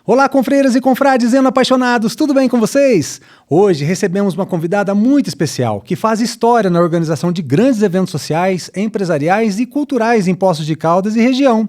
Olá, confreiras e confrades apaixonados, tudo bem com vocês? Hoje recebemos uma convidada muito especial, que faz história na organização de grandes eventos sociais, empresariais e culturais em Poços de Caldas e região.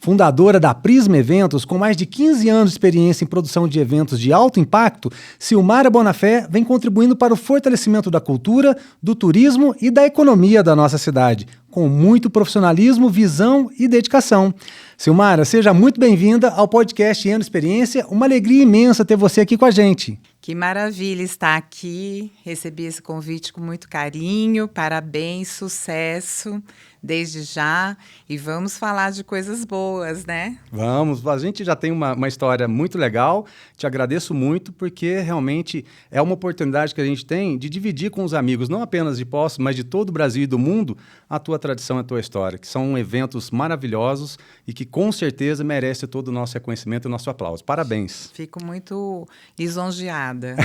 Fundadora da Prisma Eventos, com mais de 15 anos de experiência em produção de eventos de alto impacto, Silmara Bonafé vem contribuindo para o fortalecimento da cultura, do turismo e da economia da nossa cidade, com muito profissionalismo, visão e dedicação. Silmara, seja muito bem-vinda ao podcast Eno Experiência. Uma alegria imensa ter você aqui com a gente. Que maravilha estar aqui. Recebi esse convite com muito carinho. Parabéns, sucesso desde já. E vamos falar de coisas boas, né? Vamos. A gente já tem uma história muito legal. Te agradeço muito porque realmente é uma oportunidade que a gente tem de dividir com os amigos, não apenas de Poços, mas de todo o Brasil e do mundo, a tua tradição e a tua história, que são eventos maravilhosos e que com certeza merece todo o nosso reconhecimento e o nosso aplauso. Parabéns. Fico muito lisonjeada.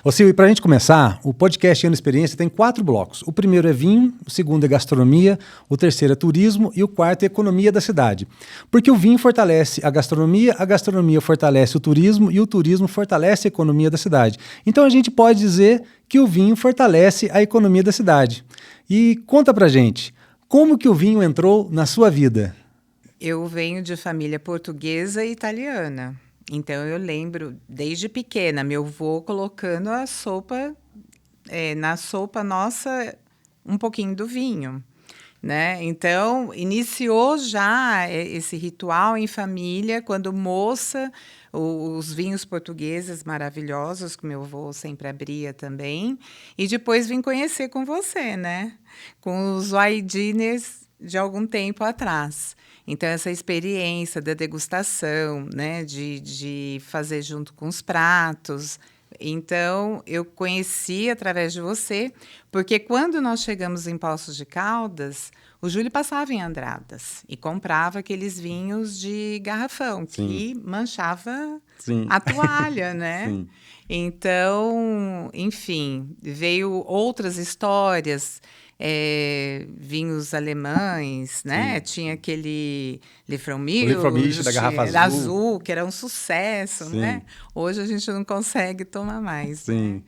Ô Sil, e para a gente começar, o podcast Eno Experiência tem 4 blocos. O primeiro é vinho, o segundo é gastronomia, o terceiro é turismo e o quarto é economia da cidade. Porque o vinho fortalece a gastronomia fortalece o turismo fortalece a economia da cidade. Então a gente pode dizer que o vinho fortalece a economia da cidade. E conta pra gente, como que o vinho entrou na sua vida? Eu venho de família portuguesa e italiana. Então, eu lembro, desde pequena, meu avô colocando a sopa, na sopa nossa, um pouquinho do vinho, né? Então, iniciou já esse ritual em família, quando moça, os vinhos portugueses maravilhosos, que meu avô sempre abria também, e depois vim conhecer com você, né? Com os wine-dinners de algum tempo atrás. Então, essa experiência da degustação, né, de fazer junto com os pratos. Então, eu conheci através de você, porque quando nós chegamos em Poços de Caldas, o Júlio passava em Andradas e comprava aqueles vinhos de garrafão, que manchava a toalha, né? Sim. Então, enfim, veio outras histórias, vinhos alemães, né? Tinha aquele Liefraumilch da garrafa azul, que era um sucesso, Sim. né? Hoje a gente não consegue tomar mais. Sim. Né?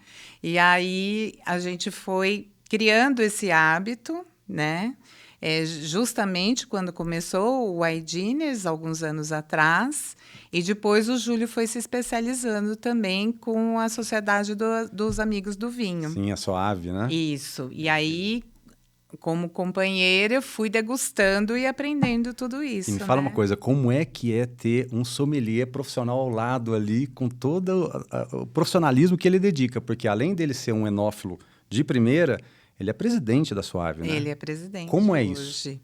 E aí a gente foi criando esse hábito, né? Justamente quando começou o wine-dinners, alguns anos atrás, e depois o Júlio foi se especializando também com a Sociedade dos Amigos do Vinho. Sim, a Soave, né? Isso. E aí, como companheira, eu fui degustando e aprendendo tudo isso. E me fala né? uma coisa, como é que é ter um sommelier profissional ao lado ali, com todo o profissionalismo que ele dedica? Porque além dele ser um enófilo de primeira, ele é presidente da Soave, né? Ele é presidente. Como é hoje. isso?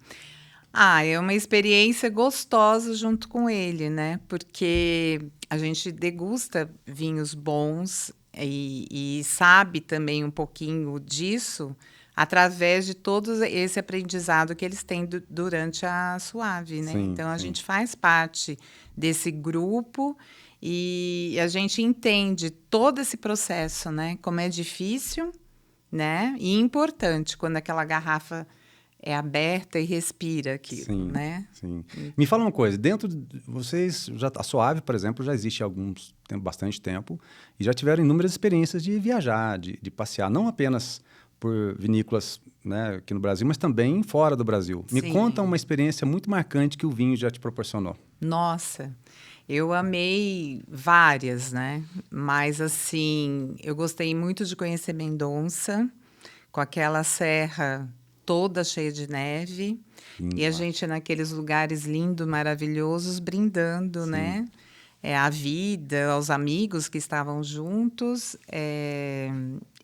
É uma experiência gostosa junto com ele, né? Porque a gente degusta vinhos bons e sabe também um pouquinho disso através de todo esse aprendizado que eles têm durante a Soave, né? Sim, então, a gente faz parte desse grupo e a gente entende todo esse processo, né? Como é difícil, né? E importante quando aquela garrafa é aberta e respira aquilo, né? Sim. Me fala uma coisa, dentro de vocês, a Soave, por exemplo, já existe há bastante tempo e já tiveram inúmeras experiências de viajar, de passear, não apenas por vinícolas, né, aqui no Brasil, mas também fora do Brasil. Me conta uma experiência muito marcante que o vinho já te proporcionou. Nossa, eu amei várias, né? Mas, assim, eu gostei muito de conhecer Mendonça, com aquela serra toda cheia de neve. E a gente naqueles lugares lindos, maravilhosos, brindando, né? A vida, aos amigos que estavam juntos,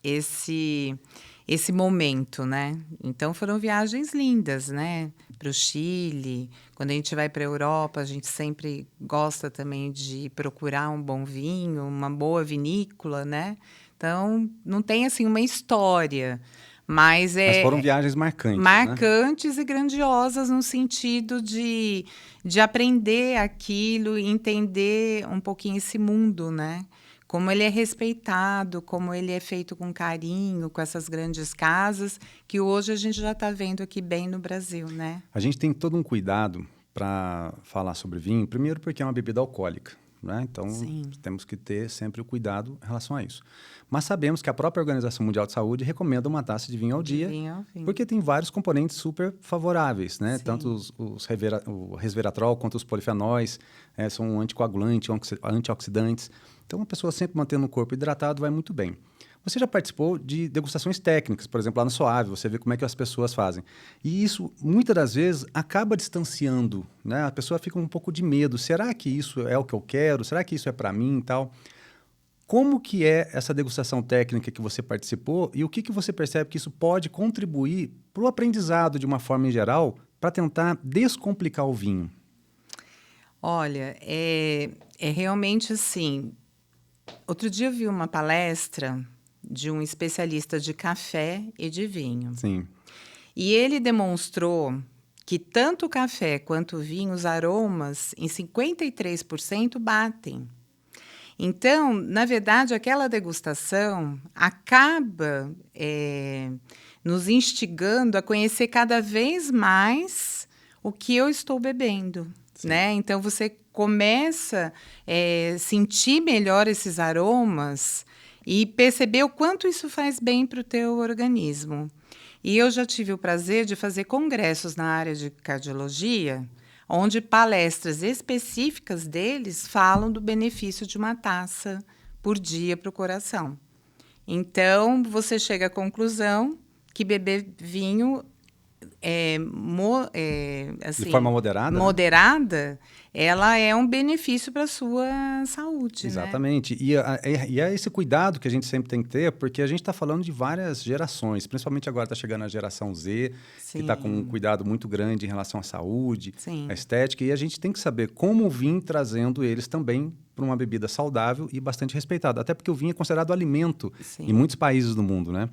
esse momento, né? Então, foram viagens lindas, né? Para o Chile. Quando a gente vai para a Europa, a gente sempre gosta também de procurar um bom vinho, uma boa vinícola, né? Então, não tem, assim, uma história, mas foram viagens marcantes, marcantes, né? E grandiosas no sentido de aprender aquilo e entender um pouquinho esse mundo, né? Como ele é respeitado, como ele é feito com carinho, com essas grandes casas, que hoje a gente já está vendo aqui bem no Brasil, né? A gente tem todo um cuidado para falar sobre vinho, primeiro porque é uma bebida alcoólica. né? Então, Sim. temos que ter sempre o cuidado em relação a isso. Mas sabemos que a própria Organização Mundial de Saúde recomenda uma taça de vinho ao dia, Vinho ao vinho. porque tem vários componentes super favoráveis, né? Sim. Tanto o resveratrol quanto os polifenóis, são anticoagulantes, antioxidantes. Então, uma pessoa sempre mantendo o corpo hidratado vai muito bem. Você já participou de degustações técnicas, por exemplo, lá no Soave, você vê como é que as pessoas fazem. E isso, muitas das vezes, acaba distanciando, né? A pessoa fica um pouco de medo. Será que isso é o que eu quero? Será que isso é para mim e tal? Como que é essa degustação técnica que você participou e o que você percebe que isso pode contribuir para o aprendizado de uma forma em geral para tentar descomplicar o vinho? Olha, é realmente assim. Outro dia eu vi uma palestra de um especialista de café e de vinho. Sim, E ele demonstrou que tanto o café quanto o vinho, os aromas, em 53% batem. Então, na verdade, aquela degustação acaba nos instigando a conhecer cada vez mais o que eu estou bebendo, né? Então, você começa a sentir melhor esses aromas e perceber o quanto isso faz bem para o teu organismo. E eu já tive o prazer de fazer congressos na área de cardiologia, onde palestras específicas deles falam do benefício de uma taça por dia para o coração. Então, você chega à conclusão que beber vinho assim, de forma moderada, né? moderada, ela é um benefício para a sua saúde. Exatamente. Né? E é esse cuidado que a gente sempre tem que ter, porque a gente está falando de várias gerações, principalmente agora está chegando a geração Z, que está com um cuidado muito grande em relação à saúde, à estética, e a gente tem que saber como vir trazendo eles também para uma bebida saudável e bastante respeitada. Até porque o vinho é considerado alimento em muitos países do mundo, né?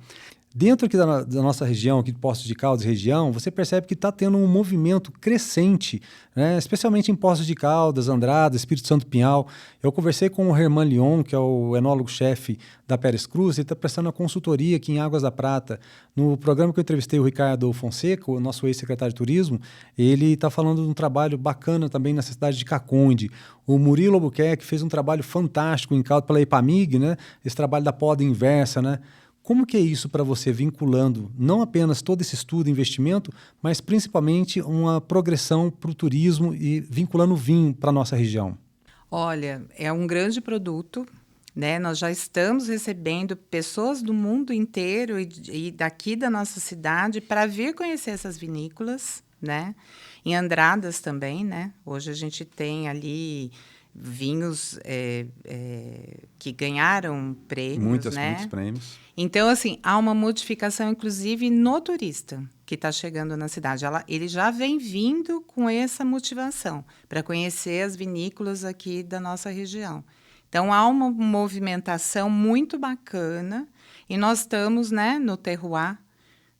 Dentro aqui da nossa região, aqui de Poços de Caldas região, você percebe que está tendo um movimento crescente, né? Especialmente em Poços de Caldas, Andrada, Espírito Santo Pinhal. Eu conversei com o Herman Lyon, que é o enólogo-chefe da Pérez Cruz, ele está prestando uma consultoria aqui em Águas da Prata. No programa que eu entrevistei o Ricardo Fonseca, o nosso ex-secretário de Turismo, ele está falando de um trabalho bacana também na cidade de Caconde. O Murilo Albuquerque fez um trabalho fantástico em Caldas pela Ipamig, né? Esse trabalho da poda inversa, né? Como que é isso para você, vinculando não apenas todo esse estudo e investimento, mas principalmente uma progressão para o turismo e vinculando o vinho para a nossa região? Olha, é um grande produto, né? Nós já estamos recebendo pessoas do mundo inteiro e daqui da nossa cidade para vir conhecer essas vinícolas, né? Em Andradas também, né? Hoje a gente tem ali vinhos que ganharam prêmios, né? Muitos prêmios. Então, assim, há uma modificação, inclusive, no turista que está chegando na cidade. Ele já vem vindo com essa motivação para conhecer as vinícolas aqui da nossa região. Então, há uma movimentação muito bacana e nós estamos, né, no terroir,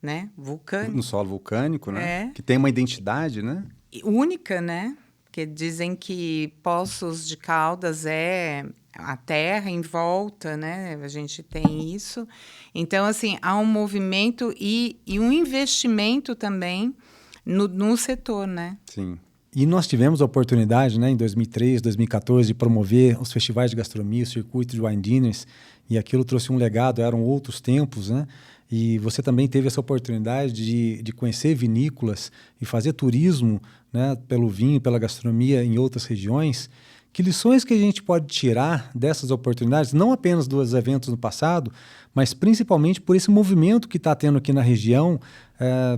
né, vulcânico. No solo vulcânico, né? Que tem uma identidade, né? Única, né? Porque dizem que Poços de Caldas é a terra em volta, né? A gente tem isso. Então, assim, há um movimento e um investimento também no setor, né? Sim. E nós tivemos a oportunidade, né, em 2013, 2014, de promover os festivais de gastronomia, o circuito de wine dinners, e aquilo trouxe um legado, eram outros tempos, né? E você também teve essa oportunidade de conhecer vinícolas e fazer turismo, né, pelo vinho, pela gastronomia em outras regiões. Que lições que a gente pode tirar dessas oportunidades, não apenas dos eventos no passado, mas principalmente por esse movimento que está tendo aqui na região,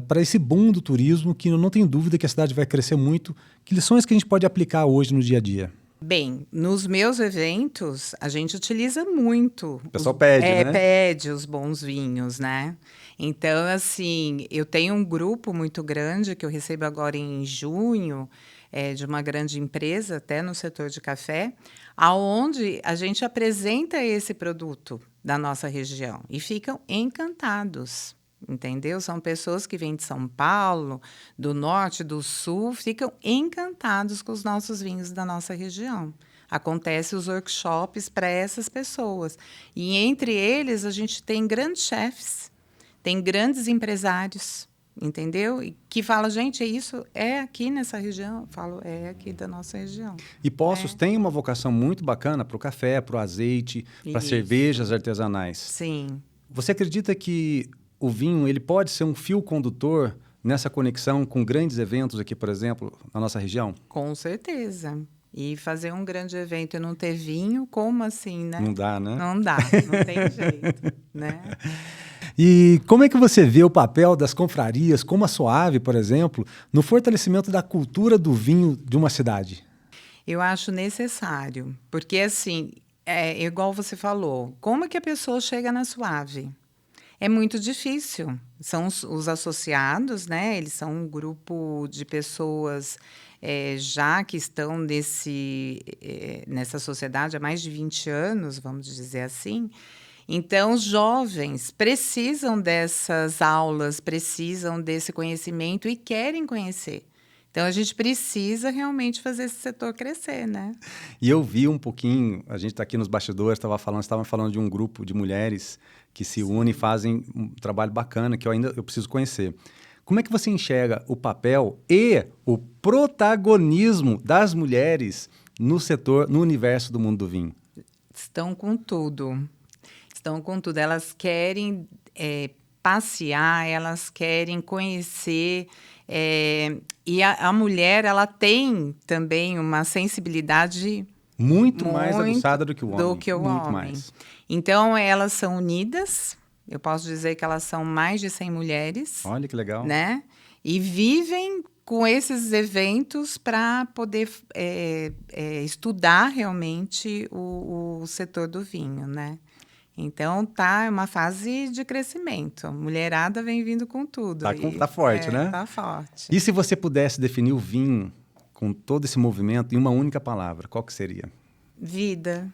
para esse boom do turismo, que eu não tenho dúvida que a cidade vai crescer muito. Que lições que a gente pode aplicar hoje no dia a dia? Bem, nos meus eventos, a gente utiliza muito. O pessoal pede, né? Pede os bons vinhos, né? Então, assim, eu tenho um grupo muito grande que eu recebo agora em junho, de uma grande empresa, até no setor de café, aonde a gente apresenta esse produto da nossa região e ficam encantados. Entendeu? São pessoas que vêm de São Paulo, do norte, do sul, ficam encantados com os nossos vinhos da nossa região. Acontecem os workshops para essas pessoas. E entre eles a gente tem grandes chefes, tem grandes empresários, entendeu? E que fala, gente, isso é aqui nessa região? Eu falo, é aqui da nossa região. E Poços tem uma vocação muito bacana para o café, para o azeite, para Isso. cervejas artesanais. Sim. Você acredita que o vinho ele pode ser um fio condutor nessa conexão com grandes eventos aqui, por exemplo, na nossa região? Com certeza. E fazer um grande evento e não ter vinho, como assim, né? Não dá, né? Não dá, não tem jeito, né? E como é que você vê o papel das confrarias, como a Soave, por exemplo, no fortalecimento da cultura do vinho de uma cidade? Eu acho necessário, porque assim, é igual você falou, como é que a pessoa chega na Soave? É muito difícil. São os associados, né? Eles são um grupo de pessoas já que estão nessa sociedade há mais de 20 anos, vamos dizer assim. Então, os jovens precisam dessas aulas, precisam desse conhecimento e querem conhecer. Então, a gente precisa realmente fazer esse setor crescer, né? E eu vi um pouquinho, a gente está aqui nos bastidores, estavam falando de um grupo de mulheres que se unem e fazem um trabalho bacana que eu preciso conhecer. Como é que você enxerga o papel e o protagonismo das mulheres no setor, no universo do mundo do vinho? Estão com tudo. Estão com tudo. Elas querem passear, elas querem conhecer. E a mulher, ela tem também uma sensibilidade muito mais aguçada do que o homem. Do que o homem. Mais. Então, elas são unidas. Eu posso dizer que elas são mais de 100 mulheres. Olha que legal. Né? E vivem com esses eventos para poder estudar realmente o setor do vinho, né? Então, é uma fase de crescimento. A mulherada vem vindo com tudo. Tá forte, né? Tá forte. E se você pudesse definir o vinho com todo esse movimento em uma única palavra, qual que seria? Vida.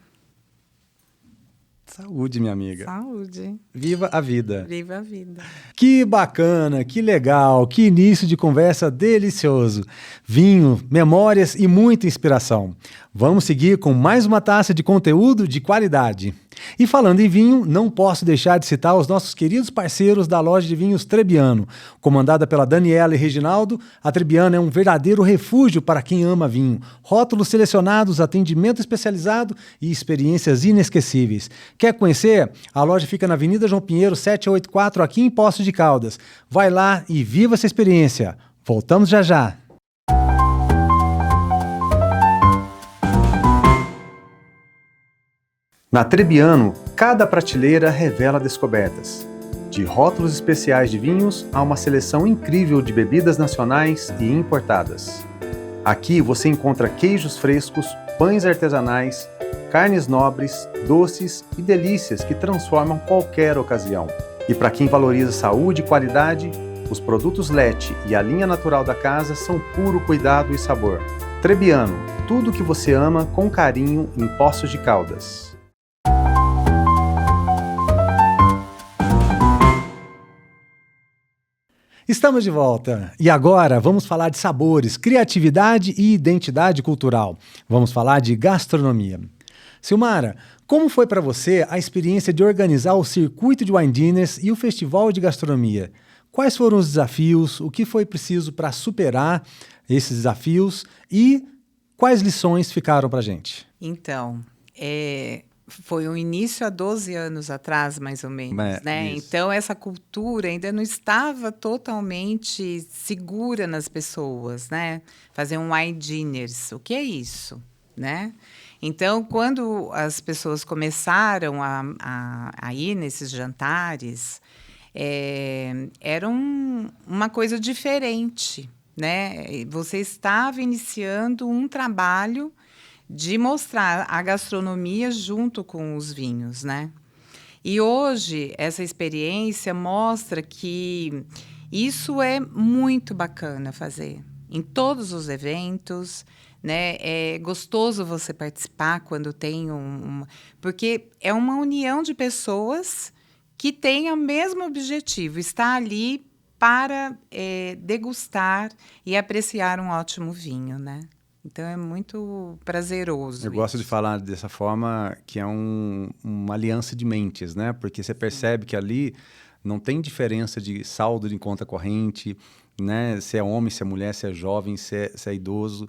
Saúde, minha amiga. Saúde. Viva a vida. Viva a vida. Que bacana, que legal, que início de conversa delicioso. Vinho, memórias e muita inspiração. Vamos seguir com mais uma taça de conteúdo de qualidade. E falando em vinho, não posso deixar de citar os nossos queridos parceiros da loja de vinhos Trebbiano. Comandada pela Daniela e Reginaldo, a Trebbiano é um verdadeiro refúgio para quem ama vinho. Rótulos selecionados, atendimento especializado e experiências inesquecíveis. Quer conhecer? A loja fica na Avenida João Pinheiro, 784, aqui em Poços de Caldas. Vai lá e viva essa experiência. Voltamos já já. Na Trebbiano, cada prateleira revela descobertas. De rótulos especiais de vinhos a uma seleção incrível de bebidas nacionais e importadas. Aqui você encontra queijos frescos, pães artesanais, carnes nobres, doces e delícias que transformam qualquer ocasião. E para quem valoriza saúde e qualidade, os produtos Lete e a linha natural da casa são puro cuidado e sabor. Trebbiano, tudo o que você ama com carinho em Poços de Caldas. Estamos de volta e agora vamos falar de sabores, criatividade e identidade cultural. Vamos falar de gastronomia. Silmara, como foi para você a experiência de organizar o circuito de wine dinners e o festival de gastronomia? Quais foram os desafios, o que foi preciso para superar esses desafios e quais lições ficaram para a gente? Então, foi um início há 12 anos atrás, mais ou menos, né? Isso. Então, essa cultura ainda não estava totalmente segura nas pessoas, né? Fazer um wine dinners, o que é isso, né? Então, quando as pessoas começaram a ir nesses jantares, era uma coisa diferente, né? Você estava iniciando um trabalho de mostrar a gastronomia junto com os vinhos, né? E hoje, essa experiência mostra que isso é muito bacana fazer. Em todos os eventos, né? É gostoso você participar quando tem porque é uma união de pessoas que têm o mesmo objetivo, estar ali para degustar e apreciar um ótimo vinho, né? Então, é muito prazeroso. Eu gosto de falar dessa forma que é uma aliança de mentes, né? Porque você percebe que ali não tem diferença de saldo de conta corrente, né? Se é homem, se é mulher, se é jovem, se é idoso.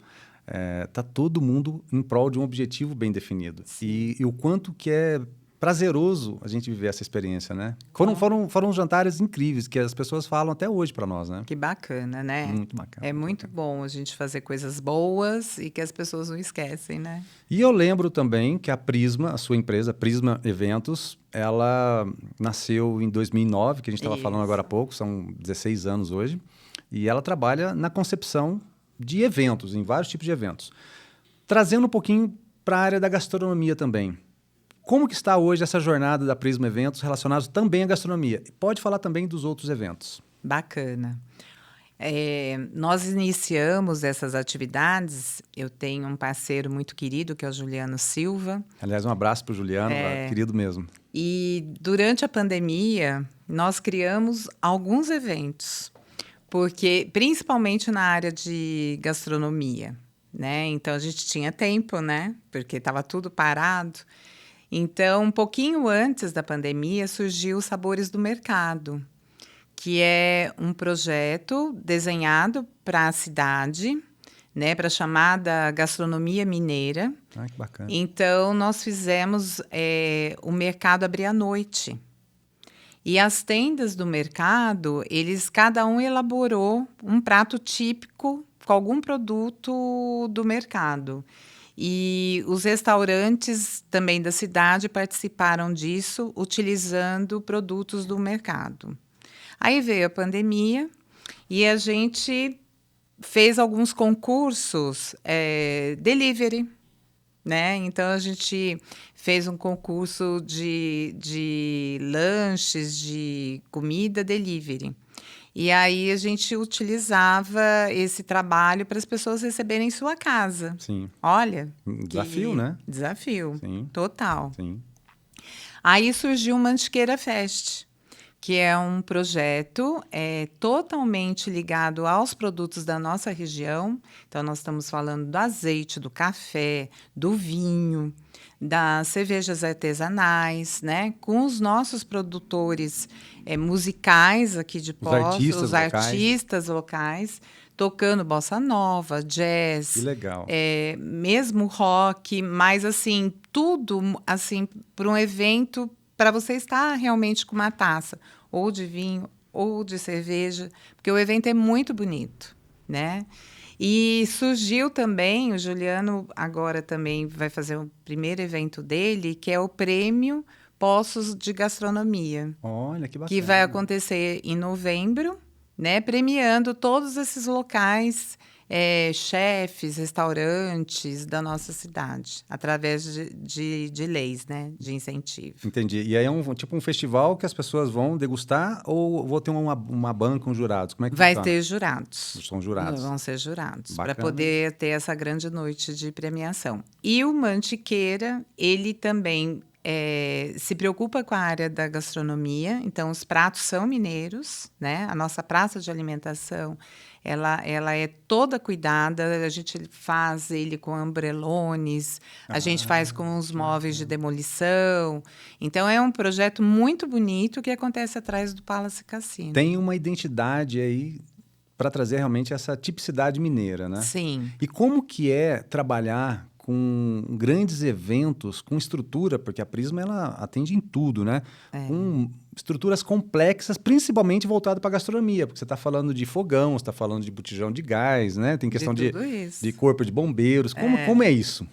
Tá todo mundo em prol de um objetivo bem definido. E o quanto que é prazeroso a gente viver essa experiência, né? Foram jantares incríveis que as pessoas falam até hoje para nós, né? Que bacana, né? Muito bacana. É muito bom a gente fazer coisas boas e que as pessoas não esquecem, né? E eu lembro também que a Prisma, a sua empresa, Prisma Eventos, ela nasceu em 2009, que a gente estava falando agora há pouco, são 16 anos hoje, e ela trabalha na concepção de eventos, em vários tipos de eventos. Trazendo um pouquinho para a área da gastronomia também. Como que está hoje essa jornada da Prisma Eventos relacionados também à gastronomia? Pode falar também dos outros eventos. Bacana. Nós iniciamos essas atividades, eu tenho um parceiro muito querido, que é o Juliano Silva. Aliás, um abraço para o Juliano, querido mesmo. E durante a pandemia, nós criamos alguns eventos, porque principalmente na área de gastronomia, né? Então, a gente tinha tempo, né? Porque estava tudo parado. Então, um pouquinho antes da pandemia, surgiu os Sabores do Mercado, que é um projeto desenhado para a cidade, né, para a chamada gastronomia mineira. Ah, que bacana. Então, nós fizemos o mercado abrir à noite. E as tendas do mercado, cada um elaborou um prato típico com algum produto do mercado. E os restaurantes também da cidade participaram disso, utilizando produtos do mercado. Aí veio a pandemia e a gente fez alguns concursos delivery, né? Então, a gente fez um concurso de lanches, de comida delivery. E aí a gente utilizava esse trabalho para as pessoas receberem em sua casa. Sim. Olha. Desafio, né? Desafio. Sim. Total. Sim. Aí surgiu o Mantiqueira Fest, que é um projeto totalmente ligado aos produtos da nossa região. Então, nós estamos falando do azeite, do café, do vinho, das cervejas artesanais, né? Com os nossos produtores musicais aqui de Poços, os artistas locais, tocando bossa nova, jazz. Que legal. Mesmo rock, mas assim, tudo assim, para um evento, para você estar realmente com uma taça, ou de vinho, ou de cerveja, porque o evento é muito bonito, né? E surgiu também, o Juliano agora também vai fazer o primeiro evento dele, que é o Prêmio Poços de Gastronomia. Olha, que bacana. Que vai acontecer em novembro, né? Premiando todos esses locais, chefes, restaurantes da nossa cidade, através de leis, né? De incentivo. Entendi. E aí é tipo um festival que as pessoas vão degustar ou vou ter uma banca com jurados? Como é que vai funciona? ter jurados. São jurados. Vão ser jurados, Bacana. para poder ter essa grande noite de premiação. E o Mantiqueira, ele também se preocupa com a área da gastronomia, então os pratos são mineiros, né? A nossa praça de alimentação, ela é toda cuidada, a gente faz ele com ambrelones, a gente faz com os móveis de demolição, então é um projeto muito bonito que acontece atrás do Palace Cassino. Tem uma identidade aí para trazer realmente essa tipicidade mineira, né? Sim. E como que é trabalhar com grandes eventos, com estrutura, porque a Prisma ela atende em tudo, né? Com estruturas complexas, principalmente voltado para a gastronomia, porque você está falando de fogão, você está falando de botijão de gás, né? Tem questão de corpo de bombeiros. Como é isso?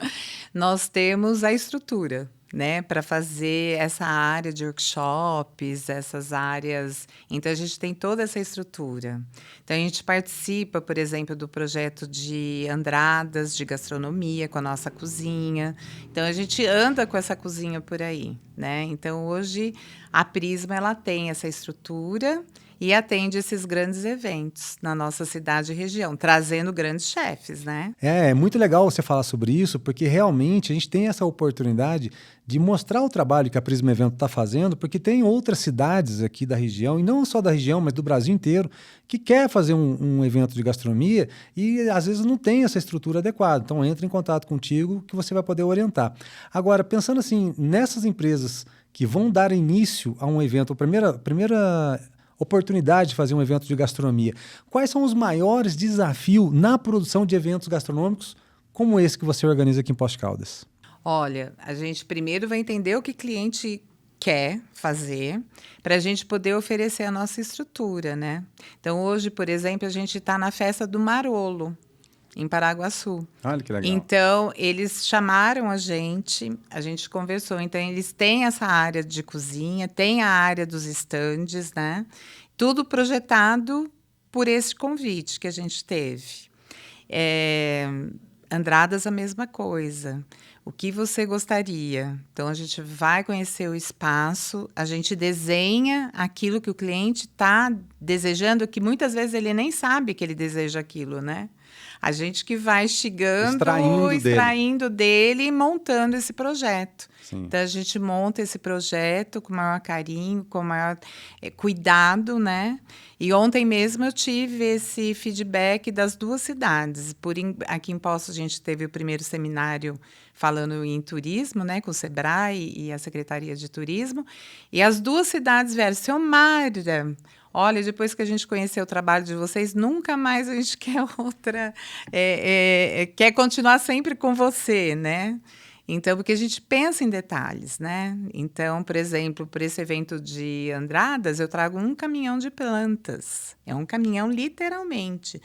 Nós temos a estrutura, né, para fazer essa área de workshops, essas áreas. Então, a gente tem toda essa estrutura. Então, a gente participa, por exemplo, do projeto de andradas de gastronomia com a nossa cozinha. Então, a gente anda com essa cozinha por aí, né? Então, hoje, a Prisma ela tem essa estrutura e atende esses grandes eventos na nossa cidade e região, trazendo grandes chefes, né? É muito legal você falar sobre isso, porque realmente a gente tem essa oportunidade de mostrar o trabalho que a Prisma Evento está fazendo, porque tem outras cidades aqui da região, e não só da região, mas do Brasil inteiro, que quer fazer um evento de gastronomia e às vezes não tem essa estrutura adequada. Então entra em contato contigo que você vai poder orientar. Agora, pensando assim, nessas empresas que vão dar início a um evento, a primeira oportunidade de fazer um evento de gastronomia. Quais são os maiores desafios na produção de eventos gastronômicos como esse que você organiza aqui em Poços de Caldas? Olha, a gente primeiro vai entender o que o cliente quer fazer para a gente poder oferecer a nossa estrutura, né? Então, hoje, por exemplo, a gente está na festa do Marolo, em Paraguaçu. Olha que legal. Então, eles chamaram a gente conversou. Então, eles têm essa área de cozinha, tem a área dos estandes, né? Tudo projetado por esse convite que a gente teve. Andradas, a mesma coisa. O que você gostaria? Então, a gente vai conhecer o espaço, a gente desenha aquilo que o cliente está desejando, que muitas vezes ele nem sabe que ele deseja aquilo, né? A gente que vai extraindo dele e montando esse projeto. Sim. Então, a gente monta esse projeto com o maior carinho, com o maior cuidado, né? E ontem mesmo eu tive esse feedback das duas cidades. Aqui em Poços a gente teve o primeiro seminário falando em turismo, né, com o Sebrae e a Secretaria de Turismo. E as duas cidades vieram, seu Mayra, olha, depois que a gente conheceu o trabalho de vocês, nunca mais a gente quer outra, quer continuar sempre com você, né? Então, porque a gente pensa em detalhes, né? Então, por exemplo, por esse evento de Andradas, eu trago um caminhão de plantas. É um caminhão, literalmente,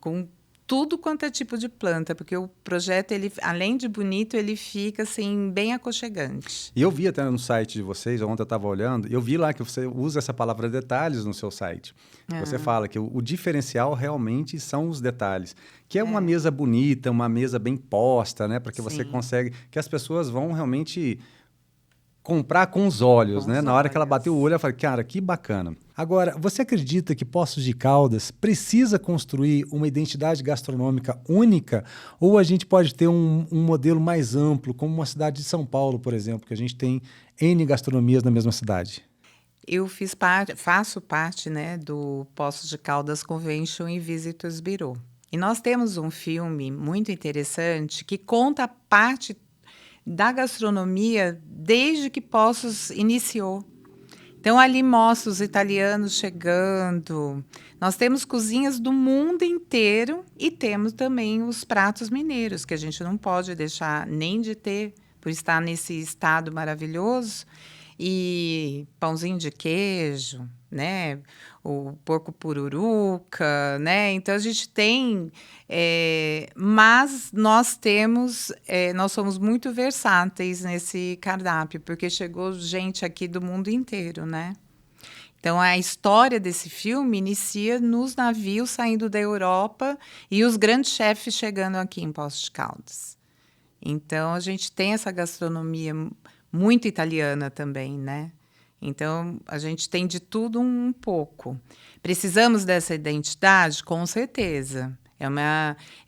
com tudo quanto é tipo de planta, porque o projeto, ele, além de bonito, ele fica assim, bem aconchegante. E eu vi até no site de vocês, ontem eu estava olhando, eu vi lá que você usa essa palavra detalhes no seu site. Você fala que o diferencial realmente são os detalhes. Que é uma mesa bonita, uma mesa bem posta, né? Para que você consegue... Que as pessoas vão realmente comprar com os olhos, né? Na hora que ela bateu o olho, ela fala, cara, que bacana. Agora, você acredita que Poços de Caldas precisa construir uma identidade gastronômica única? Ou a gente pode ter um modelo mais amplo, como uma cidade de São Paulo, por exemplo, que a gente tem N gastronomias na mesma cidade? Eu faço parte, né, do Poços de Caldas Convention e Visitors Bureau. E nós temos um filme muito interessante que conta a parte da gastronomia desde que Poços iniciou. Então, ali mostra os italianos chegando. Nós temos cozinhas do mundo inteiro e temos também os pratos mineiros, que a gente não pode deixar nem de ter, por estar nesse estado maravilhoso. E pãozinho de queijo, né? O porco pururuca, né? Então, a gente tem... mas nós somos muito versáteis nesse cardápio, porque chegou gente aqui do mundo inteiro, né? Então, a história desse filme inicia nos navios saindo da Europa e os grandes chefes chegando aqui em Poços de Caldas. Então, a gente tem essa gastronomia muito italiana também, né? Então, a gente tem de tudo um pouco. Precisamos dessa identidade? Com certeza.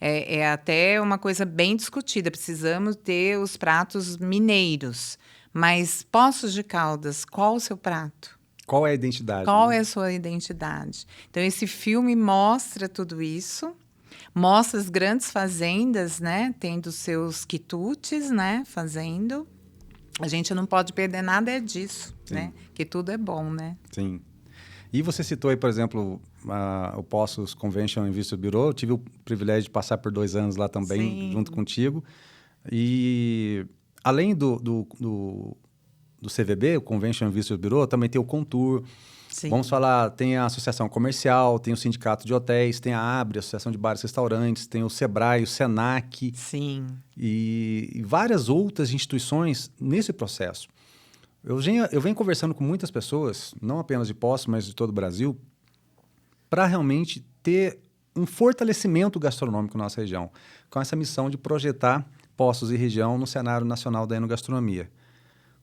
É até uma coisa bem discutida. Precisamos ter os pratos mineiros. Mas, Poços de Caldas, qual o seu prato? Qual é a identidade? Qual é a sua identidade? Então, esse filme mostra tudo isso. Mostra as grandes fazendas, né? Tendo seus quitutes, né? Fazendo. A gente não pode perder nada disso, né? Que tudo é bom, né? Sim. E você citou aí, por exemplo, o Poços Convention and Visitors Bureau. Eu tive o privilégio de passar por 2 anos lá também, junto contigo. E além do CVB, o Convention and Visitors Bureau, também tem o Contour. Sim. Vamos falar, tem a Associação Comercial, tem o Sindicato de Hotéis, tem a ABRE, a Associação de Bares e Restaurantes, tem o Sebrae, o Senac. Sim. E várias outras instituições nesse processo. Eu venho conversando com muitas pessoas, não apenas de Poços, mas de todo o Brasil, para realmente ter um fortalecimento gastronômico na nossa região, com essa missão de projetar Poços e região no cenário nacional da enogastronomia.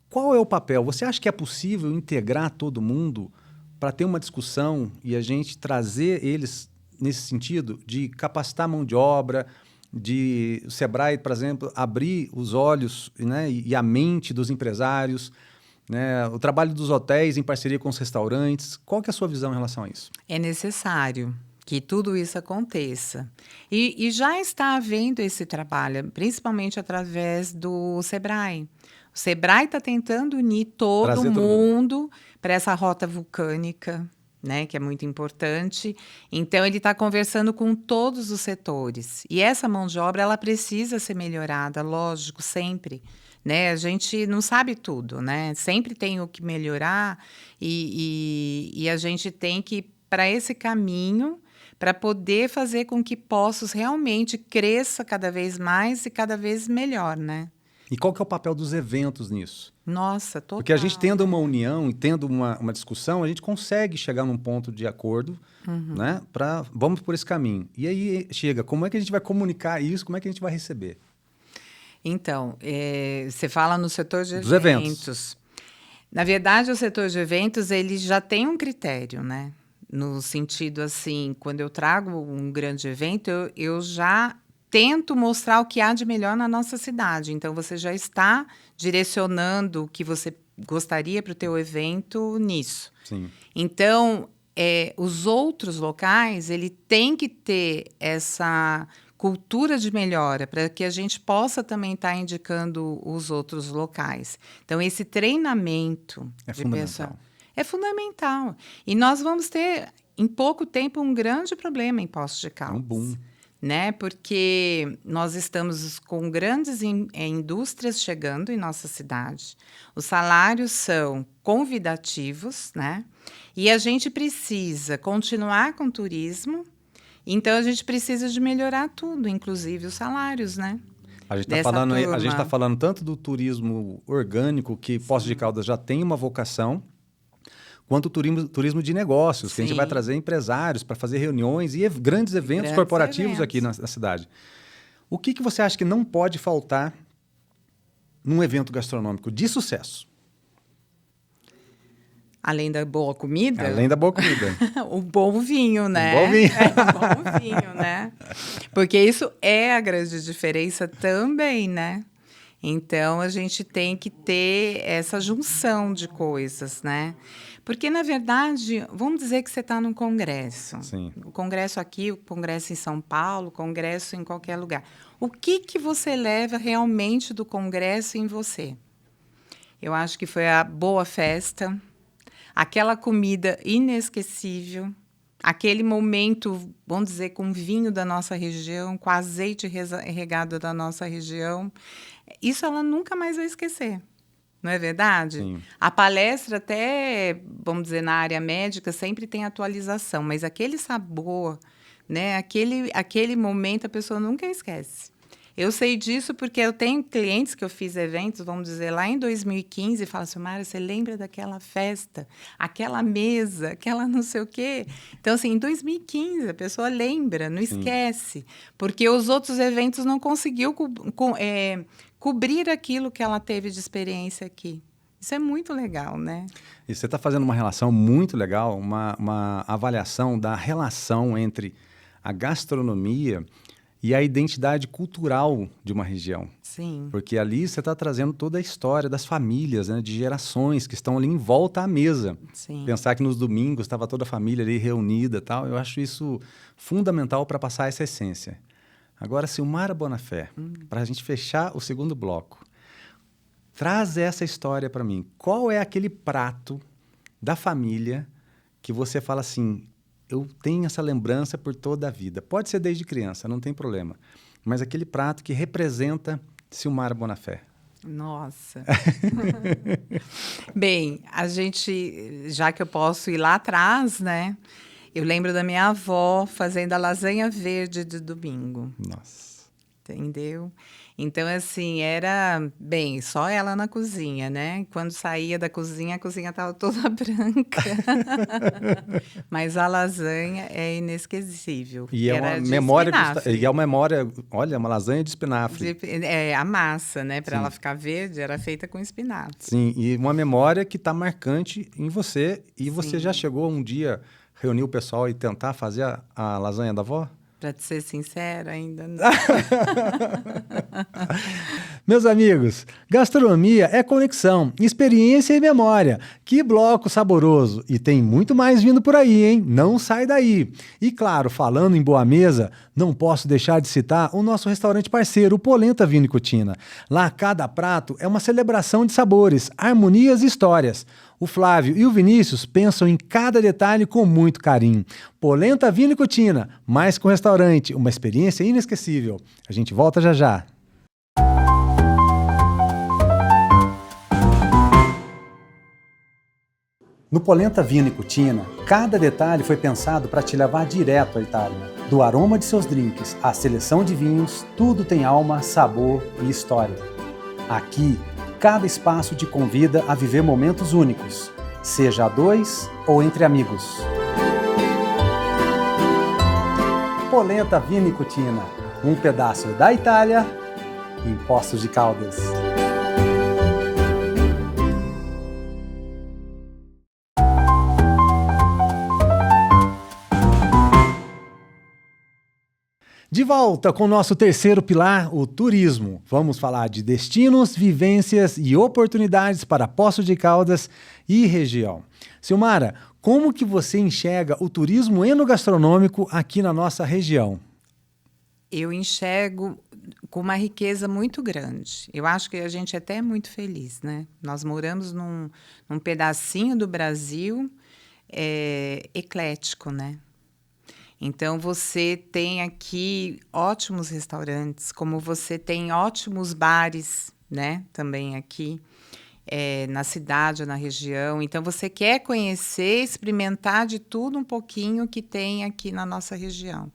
Qual é o papel? Você acha que é possível integrar todo mundo para ter uma discussão e a gente trazer eles nesse sentido de capacitar a mão de obra, de o Sebrae, por exemplo, abrir os olhos, né, e a mente dos empresários, né, o trabalho dos hotéis em parceria com os restaurantes? Qual que é a sua visão em relação a isso? É necessário que tudo isso aconteça. E já está havendo esse trabalho, principalmente através do Sebrae. O Sebrae está tentando unir todo mundo para essa rota vulcânica, né, que é muito importante. Então, ele está conversando com todos os setores. E essa mão de obra, ela precisa ser melhorada, lógico, sempre. Né? A gente não sabe tudo, né? Sempre tem o que melhorar e a gente tem que ir para esse caminho para poder fazer com que Poços realmente cresça cada vez mais e cada vez melhor, né? E qual que é o papel dos eventos nisso? Nossa, total. Porque a gente tendo uma união e tendo uma discussão, a gente consegue chegar num ponto de acordo, né? Vamos por esse caminho. E aí chega, como é que a gente vai comunicar isso? Como é que a gente vai receber? Então, você fala no setor de dos eventos. Na verdade, o setor de eventos, ele já tem um critério, né? No sentido, assim, quando eu trago um grande evento, eu já tento mostrar o que há de melhor na nossa cidade. Então, você já está direcionando o que você gostaria para o teu evento nisso. Sim. Então, os outros locais, ele tem que ter essa cultura de melhora para que a gente possa também estar indicando os outros locais. Então, esse treinamento de pessoal é fundamental. E nós vamos ter, em pouco tempo, um grande problema em Poços de Caldas. Um boom. Né? Porque nós estamos com grandes indústrias chegando em nossa cidade. Os salários são convidativos, né? E a gente precisa continuar com o turismo. Então, a gente precisa de melhorar tudo, inclusive os salários, né? A gente está falando tanto do turismo orgânico, que Poços de Caldas já tem uma vocação, quanto o turismo de negócios, que a gente vai trazer empresários para fazer reuniões e grandes eventos corporativos aqui na cidade. O que você acha que não pode faltar num evento gastronômico de sucesso? Além da boa comida? Além da boa comida. O bom vinho, né? O bom vinho. O bom vinho, né? Porque isso é a grande diferença também, né? Então, a gente tem que ter essa junção de coisas, né? Porque, na verdade, vamos dizer que você está num congresso. Sim. O congresso aqui, o congresso em São Paulo, o congresso em qualquer lugar. O que você leva realmente do congresso em você? Eu acho que foi a boa festa, aquela comida inesquecível, aquele momento, vamos dizer, com vinho da nossa região, com azeite regado da nossa região. Isso ela nunca mais vai esquecer. Não é verdade? Sim. A palestra até, vamos dizer, na área médica, sempre tem atualização, mas aquele sabor, né? Aquele momento a pessoa nunca esquece. Eu sei disso porque eu tenho clientes que eu fiz eventos, vamos dizer, lá em 2015, e falam assim, Mara, você lembra daquela festa, aquela mesa, aquela não sei o quê? Então, assim, em 2015, a pessoa lembra, não esquece, porque os outros eventos não conseguiu cobrir aquilo que ela teve de experiência aqui. Isso é muito legal, né? E você está fazendo uma relação muito legal, uma avaliação da relação entre a gastronomia e a identidade cultural de uma região. Sim. Porque ali você está trazendo toda a história das famílias, né, de gerações que estão ali em volta à mesa. Sim. Pensar que nos domingos estava toda a família ali reunida, tal, eu acho isso fundamental para passar essa essência. Agora, Silmara Bonafé, para a gente fechar o segundo bloco, traz essa história para mim. Qual é aquele prato da família que você fala assim, eu tenho essa lembrança por toda a vida? Pode ser desde criança, não tem problema. Mas aquele prato que representa Silmara Bonafé. Nossa. Bem, a gente, já que eu posso ir lá atrás, né? Eu lembro da minha avó fazendo a lasanha verde de domingo. Nossa. Entendeu? Então, assim, era, bem, só ela na cozinha, né? Quando saía da cozinha, a cozinha estava toda branca. Mas a lasanha é inesquecível. E é uma memória, olha, uma lasanha de espinafre. A massa, né? Para ela ficar verde, era feita com espinafre. Sim, e uma memória que está marcante em você. E você já chegou um dia, reunir o pessoal e tentar fazer a lasanha da avó? Para te ser sincera, ainda não. Meus amigos, gastronomia é conexão, experiência e memória. Que bloco saboroso! E tem muito mais vindo por aí, hein? Não sai daí! E claro, falando em boa mesa, não posso deixar de citar o nosso restaurante parceiro, o Polenta Vinho e Cucina. Lá cada prato é uma celebração de sabores, harmonias e histórias. O Flávio e o Vinícius pensam em cada detalhe com muito carinho. Polenta Vinho e Cucina, mais que um restaurante, uma experiência inesquecível. A gente volta já já. No Polenta Vinho e Cucina, cada detalhe foi pensado para te levar direto à Itália. Do aroma de seus drinks à seleção de vinhos, tudo tem alma, sabor e história. Aqui, cada espaço te convida a viver momentos únicos, seja a dois ou entre amigos. Polenta Vinho e Cucina, um pedaço da Itália em Poços de Caldas. De volta com o nosso terceiro pilar, o turismo. Vamos falar de destinos, vivências e oportunidades para Poços de Caldas e região. Silmara, como que você enxerga o turismo enogastronômico aqui na nossa região? Eu enxergo com uma riqueza muito grande. Eu acho que a gente até é muito feliz, né? Nós moramos num pedacinho do Brasil eclético, né? Então, você tem aqui ótimos restaurantes, como você tem ótimos bares, né? Também aqui, na cidade, na região. Então, você quer conhecer, experimentar de tudo um pouquinho que tem aqui na nossa região.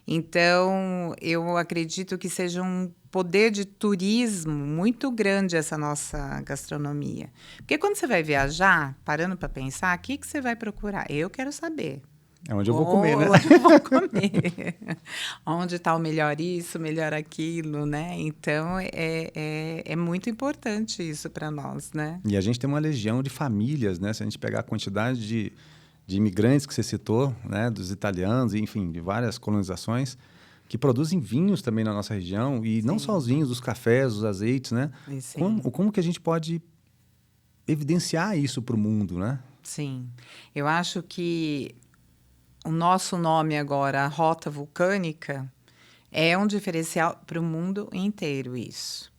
Então, eu acredito que seja um poder de turismo muito grande essa nossa gastronomia. Porque quando você vai viajar, parando para pensar, o que você vai procurar? Eu quero saber. É onde eu vou comer, né? Onde eu vou comer. Onde está o melhor isso, melhor aquilo, né? Então, é muito importante isso para nós, né? E a gente tem uma legião de famílias, né? Se a gente pegar a quantidade de imigrantes que você citou, né? Dos italianos, enfim, de várias colonizações, que produzem vinhos também na nossa região. E não só os vinhos, os cafés, os azeites, né? Como que a gente pode evidenciar isso para o mundo, né? Sim. Eu acho que o nosso nome agora, a Rota Vulcânica, é um diferencial para o mundo inteiro isso.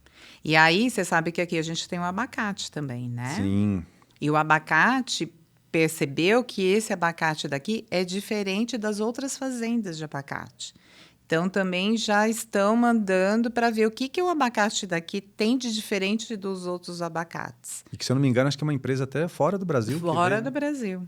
E aí, você sabe que aqui a gente tem o abacate também, né? Sim. E o abacate percebeu que esse abacate daqui é diferente das outras fazendas de abacate. Então, também já estão mandando para ver o que o abacate daqui tem de diferente dos outros abacates. E que, se eu não me engano, acho que é uma empresa até fora do Brasil. Fora do Brasil.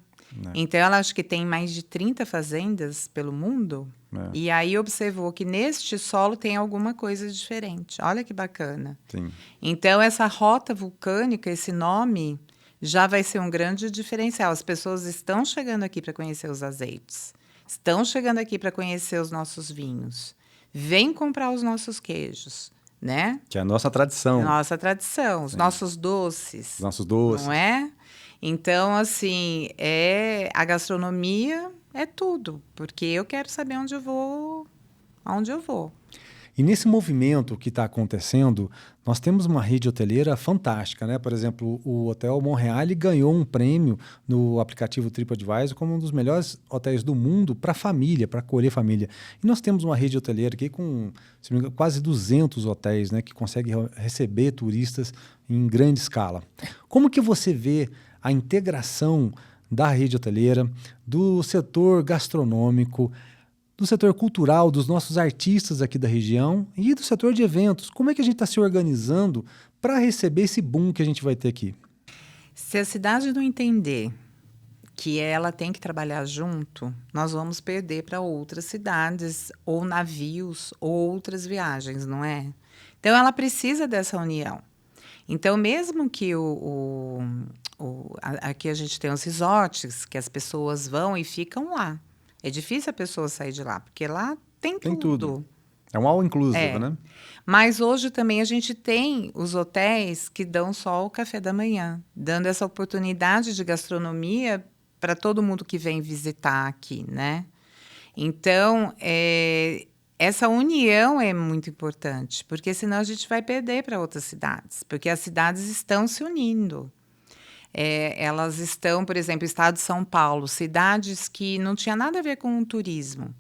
Então, ela acho que tem mais de 30 fazendas pelo mundo. E aí observou que neste solo tem alguma coisa diferente. Olha que bacana. Sim. Então, essa rota vulcânica, esse nome, já vai ser um grande diferencial. As pessoas estão chegando aqui para conhecer os azeites. Estão chegando aqui para conhecer os nossos vinhos. Vem comprar os nossos queijos, né? Que é a nossa tradição. Nossa tradição. Os nossos doces. Os nossos doces. Não é? Então, assim, a gastronomia é tudo, porque eu quero saber aonde eu vou. E nesse movimento que está acontecendo, nós temos uma rede hoteleira fantástica, né? Por exemplo, o Hotel Monreale ganhou um prêmio no aplicativo TripAdvisor como um dos melhores hotéis do mundo para família, para acolher família. E nós temos uma rede hoteleira aqui com, se não me engano, quase 200 hotéis, né? Que consegue receber turistas em grande escala. Como que você vê a integração da rede hoteleira, do setor gastronômico, do setor cultural, dos nossos artistas aqui da região e do setor de eventos? Como é que a gente está se organizando para receber esse boom que a gente vai ter aqui? Se a cidade não entender que ela tem que trabalhar junto, nós vamos perder para outras cidades, ou navios, ou outras viagens, não é? Então, ela precisa dessa união. Então, mesmo que aqui a gente tem os resorts, que as pessoas vão e ficam lá. É difícil a pessoa sair de lá, porque lá tem tudo. É um all inclusive, né? Mas hoje também a gente tem os hotéis que dão só o café da manhã, dando essa oportunidade de gastronomia para todo mundo que vem visitar aqui, né? Então, essa união é muito importante, porque senão a gente vai perder para outras cidades, porque as cidades estão se unindo. Elas estão, por exemplo, o estado de São Paulo, cidades que não tinha nada a ver com o turismo.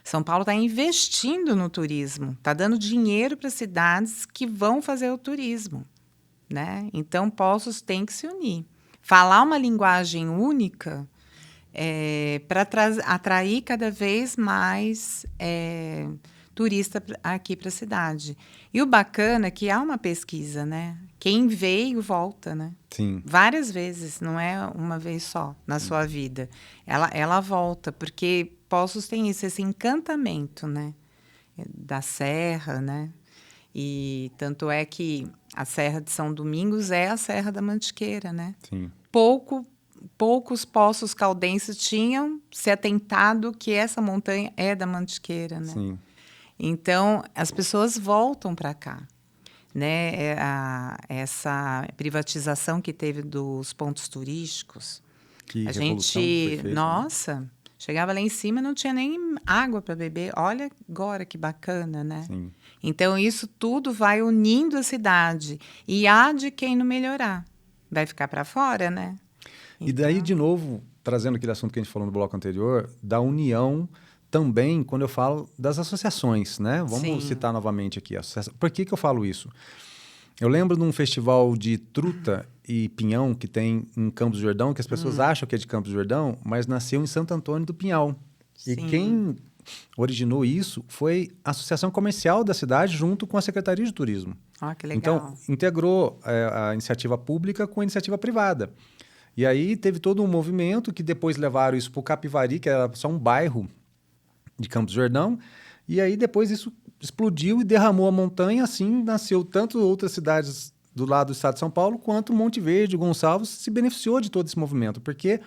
São Paulo está investindo no turismo, está dando dinheiro para cidades que vão fazer o turismo, né? Então, Poços tem que se unir. Falar uma linguagem única para atrair cada vez mais turista aqui para a cidade. E o bacana é que há uma pesquisa, né? Quem veio, volta, né? Sim. Várias vezes, não é uma vez só na sua vida. Ela volta, porque Poços tem isso, esse encantamento, né? Da Serra, né? E tanto é que a Serra de São Domingos é a Serra da Mantiqueira, né? Sim. Poucos poços caldenses tinham se atentado que essa montanha é da Mantiqueira, né? Sim. Então, as pessoas voltam para cá, né? Essa privatização que teve dos pontos turísticos, Que a revolução que foi gente, feita, nossa, né? Chegava lá em cima e não tinha nem água para beber. Olha agora que bacana, né? Sim. Então, isso tudo vai unindo a cidade. E há de quem não melhorar. Vai ficar para fora, né? E daí, de novo, trazendo aquele assunto que a gente falou no bloco anterior, da união também, quando eu falo das associações, né? Vamos citar novamente aqui. Por que eu falo isso? Eu lembro de um festival de truta e pinhão que tem em Campos do Jordão, que as pessoas acham que é de Campos do Jordão, mas nasceu em Santo Antônio do Pinhal. Sim. E quem originou isso foi a Associação Comercial da cidade junto com a Secretaria de Turismo. Ah, que legal. Então, integrou a iniciativa pública com a iniciativa privada. E aí teve todo um movimento que depois levaram isso para o Capivari, que era só um bairro de Campos do Jordão, e aí depois isso explodiu e derramou a montanha, assim nasceu tanto outras cidades do lado do estado de São Paulo, quanto Monte Verde, Gonçalves se beneficiou de todo esse movimento, porque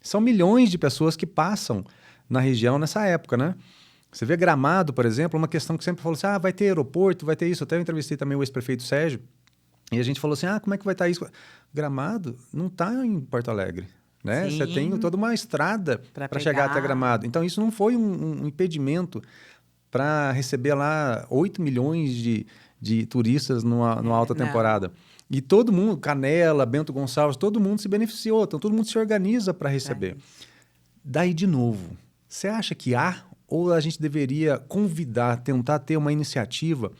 são milhões de pessoas que passam na região nessa época, né? Você vê Gramado, por exemplo, uma questão que sempre falou assim, vai ter aeroporto, vai ter isso. Até eu entrevistei também o ex-prefeito Sérgio, e a gente falou assim, como é que vai estar isso? Gramado não está em Porto Alegre, né? Sim. Você tem toda uma estrada para chegar até Gramado. Então, isso não foi um impedimento para receber lá 8 milhões de turistas numa alta temporada. E todo mundo, Canela, Bento Gonçalves, todo mundo se beneficiou. Então, todo mundo se organiza para receber. Daí, de novo, você acha que há ou a gente deveria convidar, tentar ter uma iniciativa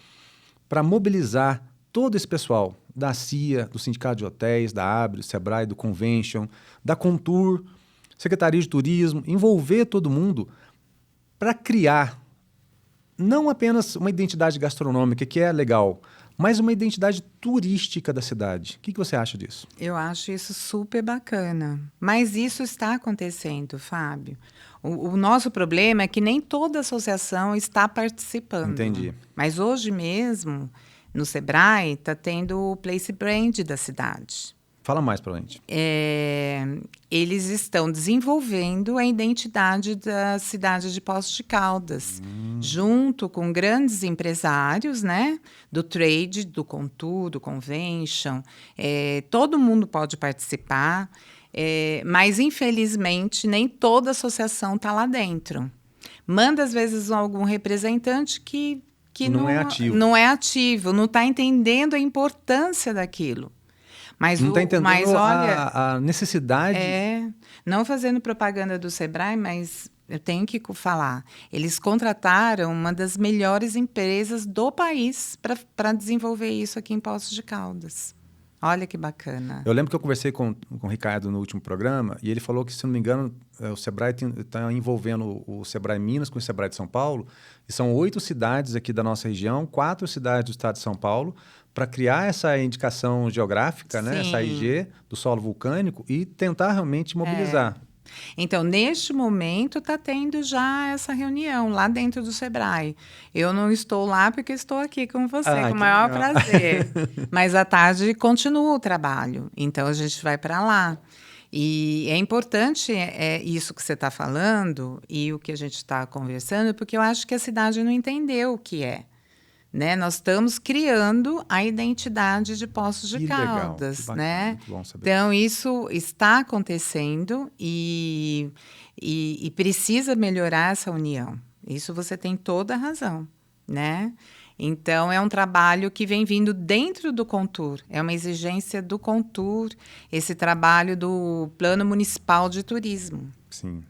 para mobilizar todo esse pessoal da CIA, do Sindicato de Hotéis, da ABRE, do Sebrae, do Convention, da Contour, Secretaria de Turismo, envolver todo mundo para criar não apenas uma identidade gastronômica, que é legal, mas uma identidade turística da cidade. O que você acha disso? Eu acho isso super bacana. Mas isso está acontecendo, Fábio. O nosso problema é que nem toda associação está participando. Entendi. Mas hoje mesmo, no Sebrae, está tendo o Place Brand da cidade. Fala mais para a gente. Eles estão desenvolvendo a identidade da cidade de Poços de Caldas, junto com grandes empresários, né, do trade, do Contour, do Convention. Todo mundo pode participar, mas, infelizmente, nem toda associação está lá dentro. Manda, às vezes, algum representante que não é ativo. Não é ativo, não está entendendo a importância daquilo. Mas não está entendendo olha, a necessidade. Não fazendo propaganda do Sebrae, mas eu tenho que falar. Eles contrataram uma das melhores empresas do país para desenvolver isso aqui em Poços de Caldas. Olha que bacana. Eu lembro que eu conversei com o Ricardo no último programa e ele falou que, se não me engano, o Sebrae está envolvendo o Sebrae Minas com o Sebrae de São Paulo. E são 8 cidades aqui da nossa região, 4 cidades do estado de São Paulo, para criar essa indicação geográfica, né, essa IG do solo vulcânico e tentar realmente mobilizar. Então, neste momento, está tendo já essa reunião lá dentro do Sebrae. Eu não estou lá porque estou aqui com você, com o maior prazer. Mas à tarde continua o trabalho. Então, a gente vai para lá. E é importante isso que você está falando e o que a gente está conversando, porque eu acho que a cidade não entendeu o que é. né? Nós estamos criando a identidade de Poços de Que legal, Caldas, que bacana, né? muito bom saber. Então, isso está acontecendo e precisa melhorar essa união. Isso você tem toda a razão, né? Então, é um trabalho que vem vindo dentro do Contur, é uma exigência do Contur, esse trabalho do Plano Municipal de Turismo, Sim.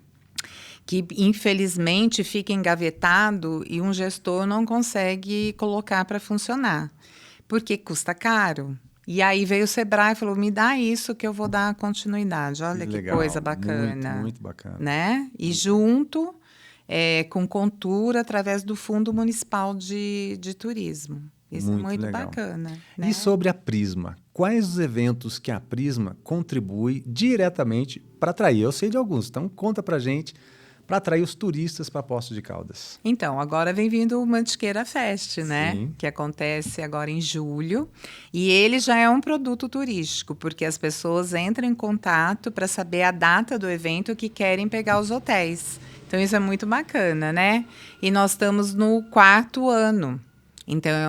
que infelizmente fica engavetado e um gestor não consegue colocar para funcionar, porque custa caro. E aí veio o Sebrae e falou, me dá isso que eu vou dar continuidade. Olha que legal, coisa bacana. muito, muito bacana. Né? E junto com Contur, através do Fundo Municipal de Turismo. Isso Muito é muito legal. bacana. Né? E sobre a Prisma, quais os eventos que a Prisma contribui diretamente para atrair? Eu sei de alguns, então conta pra gente, para atrair os turistas para Poços de Caldas. Então, agora vem vindo o Mantiqueira Fest, né? Sim. Que acontece agora em julho. E ele já é um produto turístico, porque as pessoas entram em contato para saber a data do evento que querem pegar os hotéis. Então, isso é muito bacana, né? E nós estamos no 4º ano. Então, é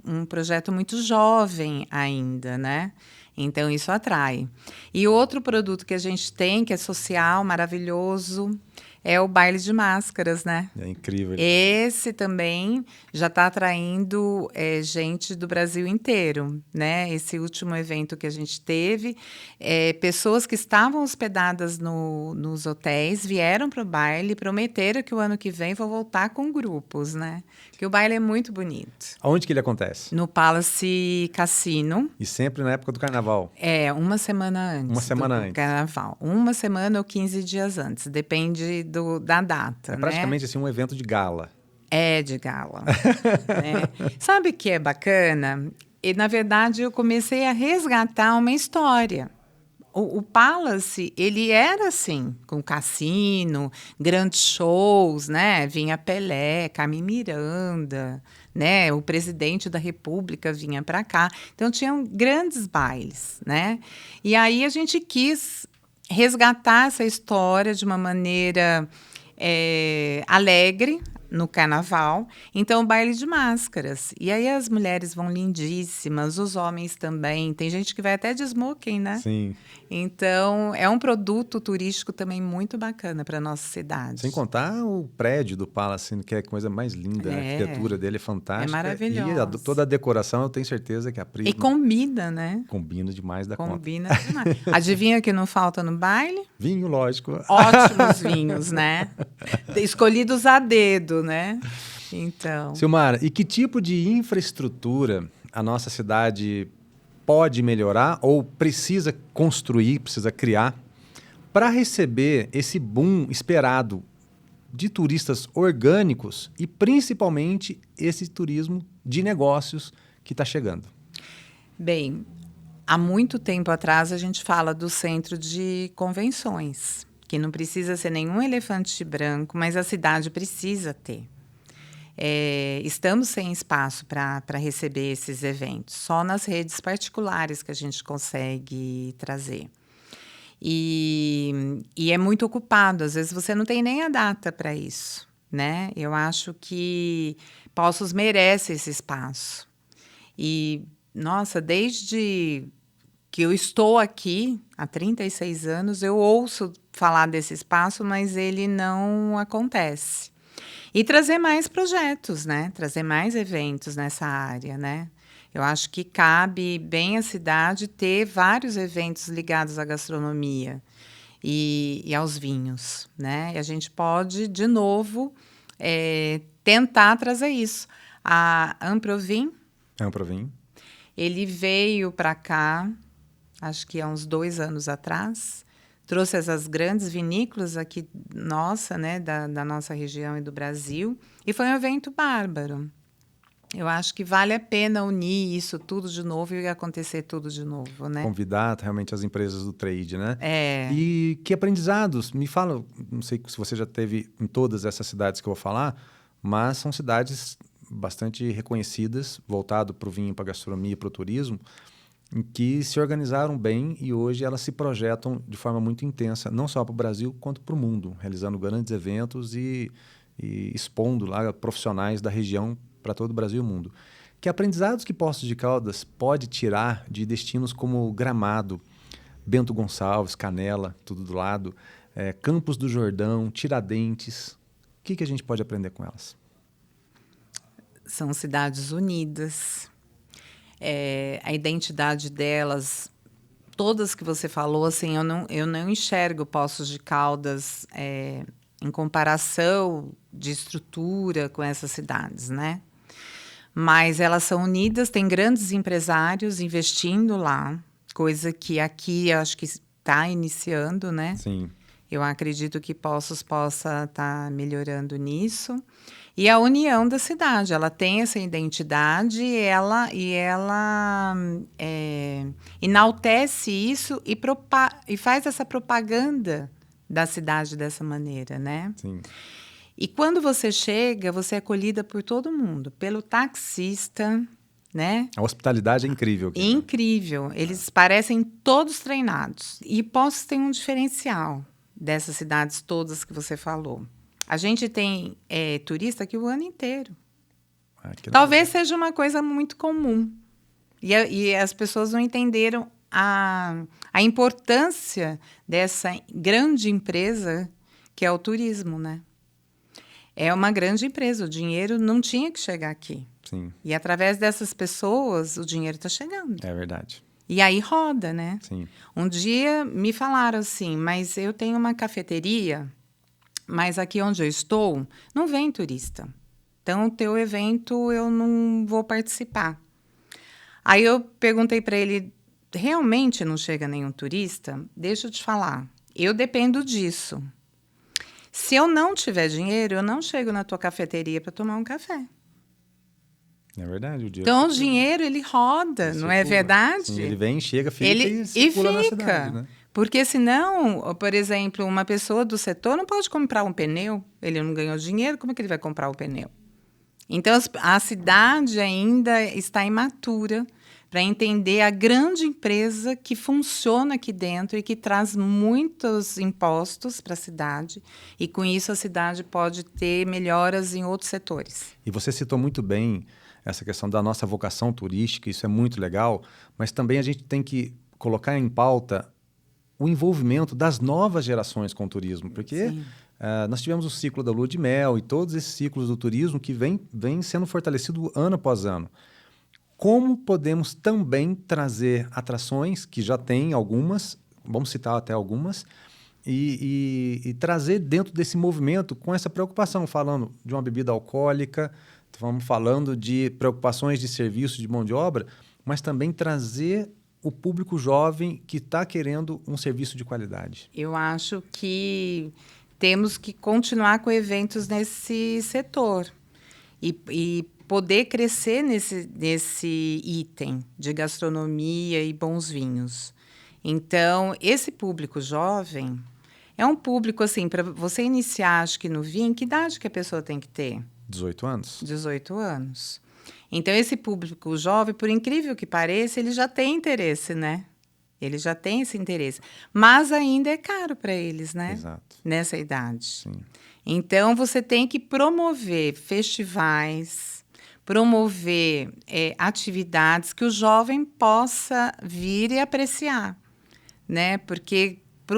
um projeto muito jovem ainda, né? Então, isso atrai. E outro produto que a gente tem, que é social, maravilhoso, é o baile de máscaras, né? É incrível. Esse também já está atraindo gente do Brasil inteiro, né? Esse último evento que a gente teve, pessoas que estavam hospedadas nos hotéis vieram para o baile e prometeram que o ano que vem vão voltar com grupos, né? Que o baile é muito bonito. Aonde que ele acontece? No Palace Cassino. E sempre na época do carnaval? Uma semana antes. Uma semana do antes. Carnaval. Uma semana ou 15 dias antes, depende da data. É praticamente assim um evento de gala. É de gala. Né? Sabe o que é bacana? E, na verdade, eu comecei a resgatar uma história. O Palace, ele era assim, com cassino, grandes shows, né? Vinha Pelé, Carmen Miranda, né? O presidente da República vinha para cá. Então, tinham grandes bailes, né? E aí a gente quis resgatar essa história de uma maneira alegre, no carnaval, então baile de máscaras. E aí as mulheres vão lindíssimas, os homens também. Tem gente que vai até de smoking, né? Sim. Então, é um produto turístico também muito bacana para a nossa cidade. Sem contar o prédio do Palace, que é a coisa mais linda. A arquitetura dele é fantástica. É maravilhosa. E toda a decoração, eu tenho certeza que a Prisma... E combina, né? Combina demais da conta. Combina demais. Adivinha o que não falta no baile? Vinho, lógico. Ótimos vinhos, né? Escolhidos a dedo, né? Então... Silmara, e que tipo de infraestrutura a nossa cidade pode melhorar ou precisa construir, precisa criar para receber esse boom esperado de turistas orgânicos e principalmente esse turismo de negócios que está chegando? Bem, há muito tempo atrás a gente fala do centro de convenções, que não precisa ser nenhum elefante branco, mas a cidade precisa ter. Estamos sem espaço para receber esses eventos, só nas redes particulares que a gente consegue trazer. E é muito ocupado, às vezes você não tem nem a data para isso, né? Eu acho que Poços merece esse espaço. E, nossa, desde que eu estou aqui, há 36 anos, eu ouço falar desse espaço, mas ele não acontece. E trazer mais projetos, né? Trazer mais eventos nessa área, né? Eu acho que cabe bem à cidade ter vários eventos ligados à gastronomia e aos vinhos, né? E a gente pode, de novo, tentar trazer isso. A Amprovin, ele veio para cá, acho que há uns 2 anos atrás, trouxe essas grandes vinícolas aqui, né, da nossa região e do Brasil, e foi um evento bárbaro. Eu acho que vale a pena unir isso tudo de novo e acontecer tudo de novo, né? Convidar realmente as empresas do trade, né? É. E que aprendizados? Me fala, não sei se você já teve em todas essas cidades que eu vou falar, mas são cidades bastante reconhecidas, voltado para o vinho, para a gastronomia, para o turismo, em que se organizaram bem e hoje elas se projetam de forma muito intensa, não só para o Brasil, quanto para o mundo, realizando grandes eventos e expondo lá profissionais da região para todo o Brasil e o mundo. Que aprendizados que Poços de Caldas pode tirar de destinos como Gramado, Bento Gonçalves, Canela, tudo do lado, Campos do Jordão, Tiradentes? O que a gente pode aprender com elas? São cidades unidas. A identidade delas, todas que você falou, assim, eu não enxergo Poços de Caldas em comparação de estrutura com essas cidades, né? Mas elas são unidas, tem grandes empresários investindo lá, coisa que aqui eu acho que está iniciando, né? Sim. Eu acredito que Poços possa estar melhorando nisso. E a união da cidade, ela tem essa identidade e ela enaltece isso e faz essa propaganda da cidade dessa maneira, né? Sim. E quando você chega, você é acolhida por todo mundo, pelo taxista, né? A hospitalidade é incrível. Incrível. Eles parecem todos treinados. E Poços tem um diferencial dessas cidades todas que você falou. A gente tem turista aqui o ano inteiro. Talvez seja uma coisa muito comum. E as pessoas não entenderam a importância dessa grande empresa que é o turismo, né? É uma grande empresa. O dinheiro não tinha que chegar aqui. Sim. E através dessas pessoas, o dinheiro está chegando. É verdade. E aí roda, né? Sim. Um dia me falaram assim, mas eu tenho uma cafeteria, mas aqui onde eu estou, não vem turista. Então, o teu evento eu não vou participar. Aí eu perguntei para ele, realmente não chega nenhum turista? Deixa eu te falar, eu dependo disso. Se eu não tiver dinheiro, eu não chego na tua cafeteria para tomar um café. É verdade. Então, o dinheiro, ele roda, ele não é verdade? Sim, ele vem, chega, fica e circula na cidade, né? Porque senão, por exemplo, uma pessoa do setor não pode comprar um pneu, ele não ganhou dinheiro, como é que ele vai comprar o pneu? Então, a cidade ainda está imatura para entender a grande empresa que funciona aqui dentro e que traz muitos impostos para a cidade. E, com isso, a cidade pode ter melhoras em outros setores. E você citou muito bem essa questão da nossa vocação turística, isso é muito legal, mas também a gente tem que colocar em pauta o envolvimento das novas gerações com o turismo, porque nós tivemos o ciclo da lua de mel e todos esses ciclos do turismo que vem sendo fortalecido ano após ano. Como podemos também trazer atrações, que já tem algumas, vamos citar até algumas, e trazer dentro desse movimento com essa preocupação, falando de uma bebida alcoólica, estamos falando de preocupações de serviço, de mão de obra, mas também trazer o público jovem que está querendo um serviço de qualidade. Eu acho que temos que continuar com eventos nesse setor e poder crescer nesse item de gastronomia e bons vinhos. Então, esse público jovem é um público, assim, para você iniciar, acho que no vinho, que idade que a pessoa tem que ter? 18 anos. 18 anos. Então, esse público jovem, por incrível que pareça, ele já tem interesse, né? Ele já tem esse interesse. Mas ainda é caro para eles, né? Exato. Nessa idade. Sim. Então, você tem que promover festivais, promover atividades que o jovem possa vir e apreciar, né? Porque para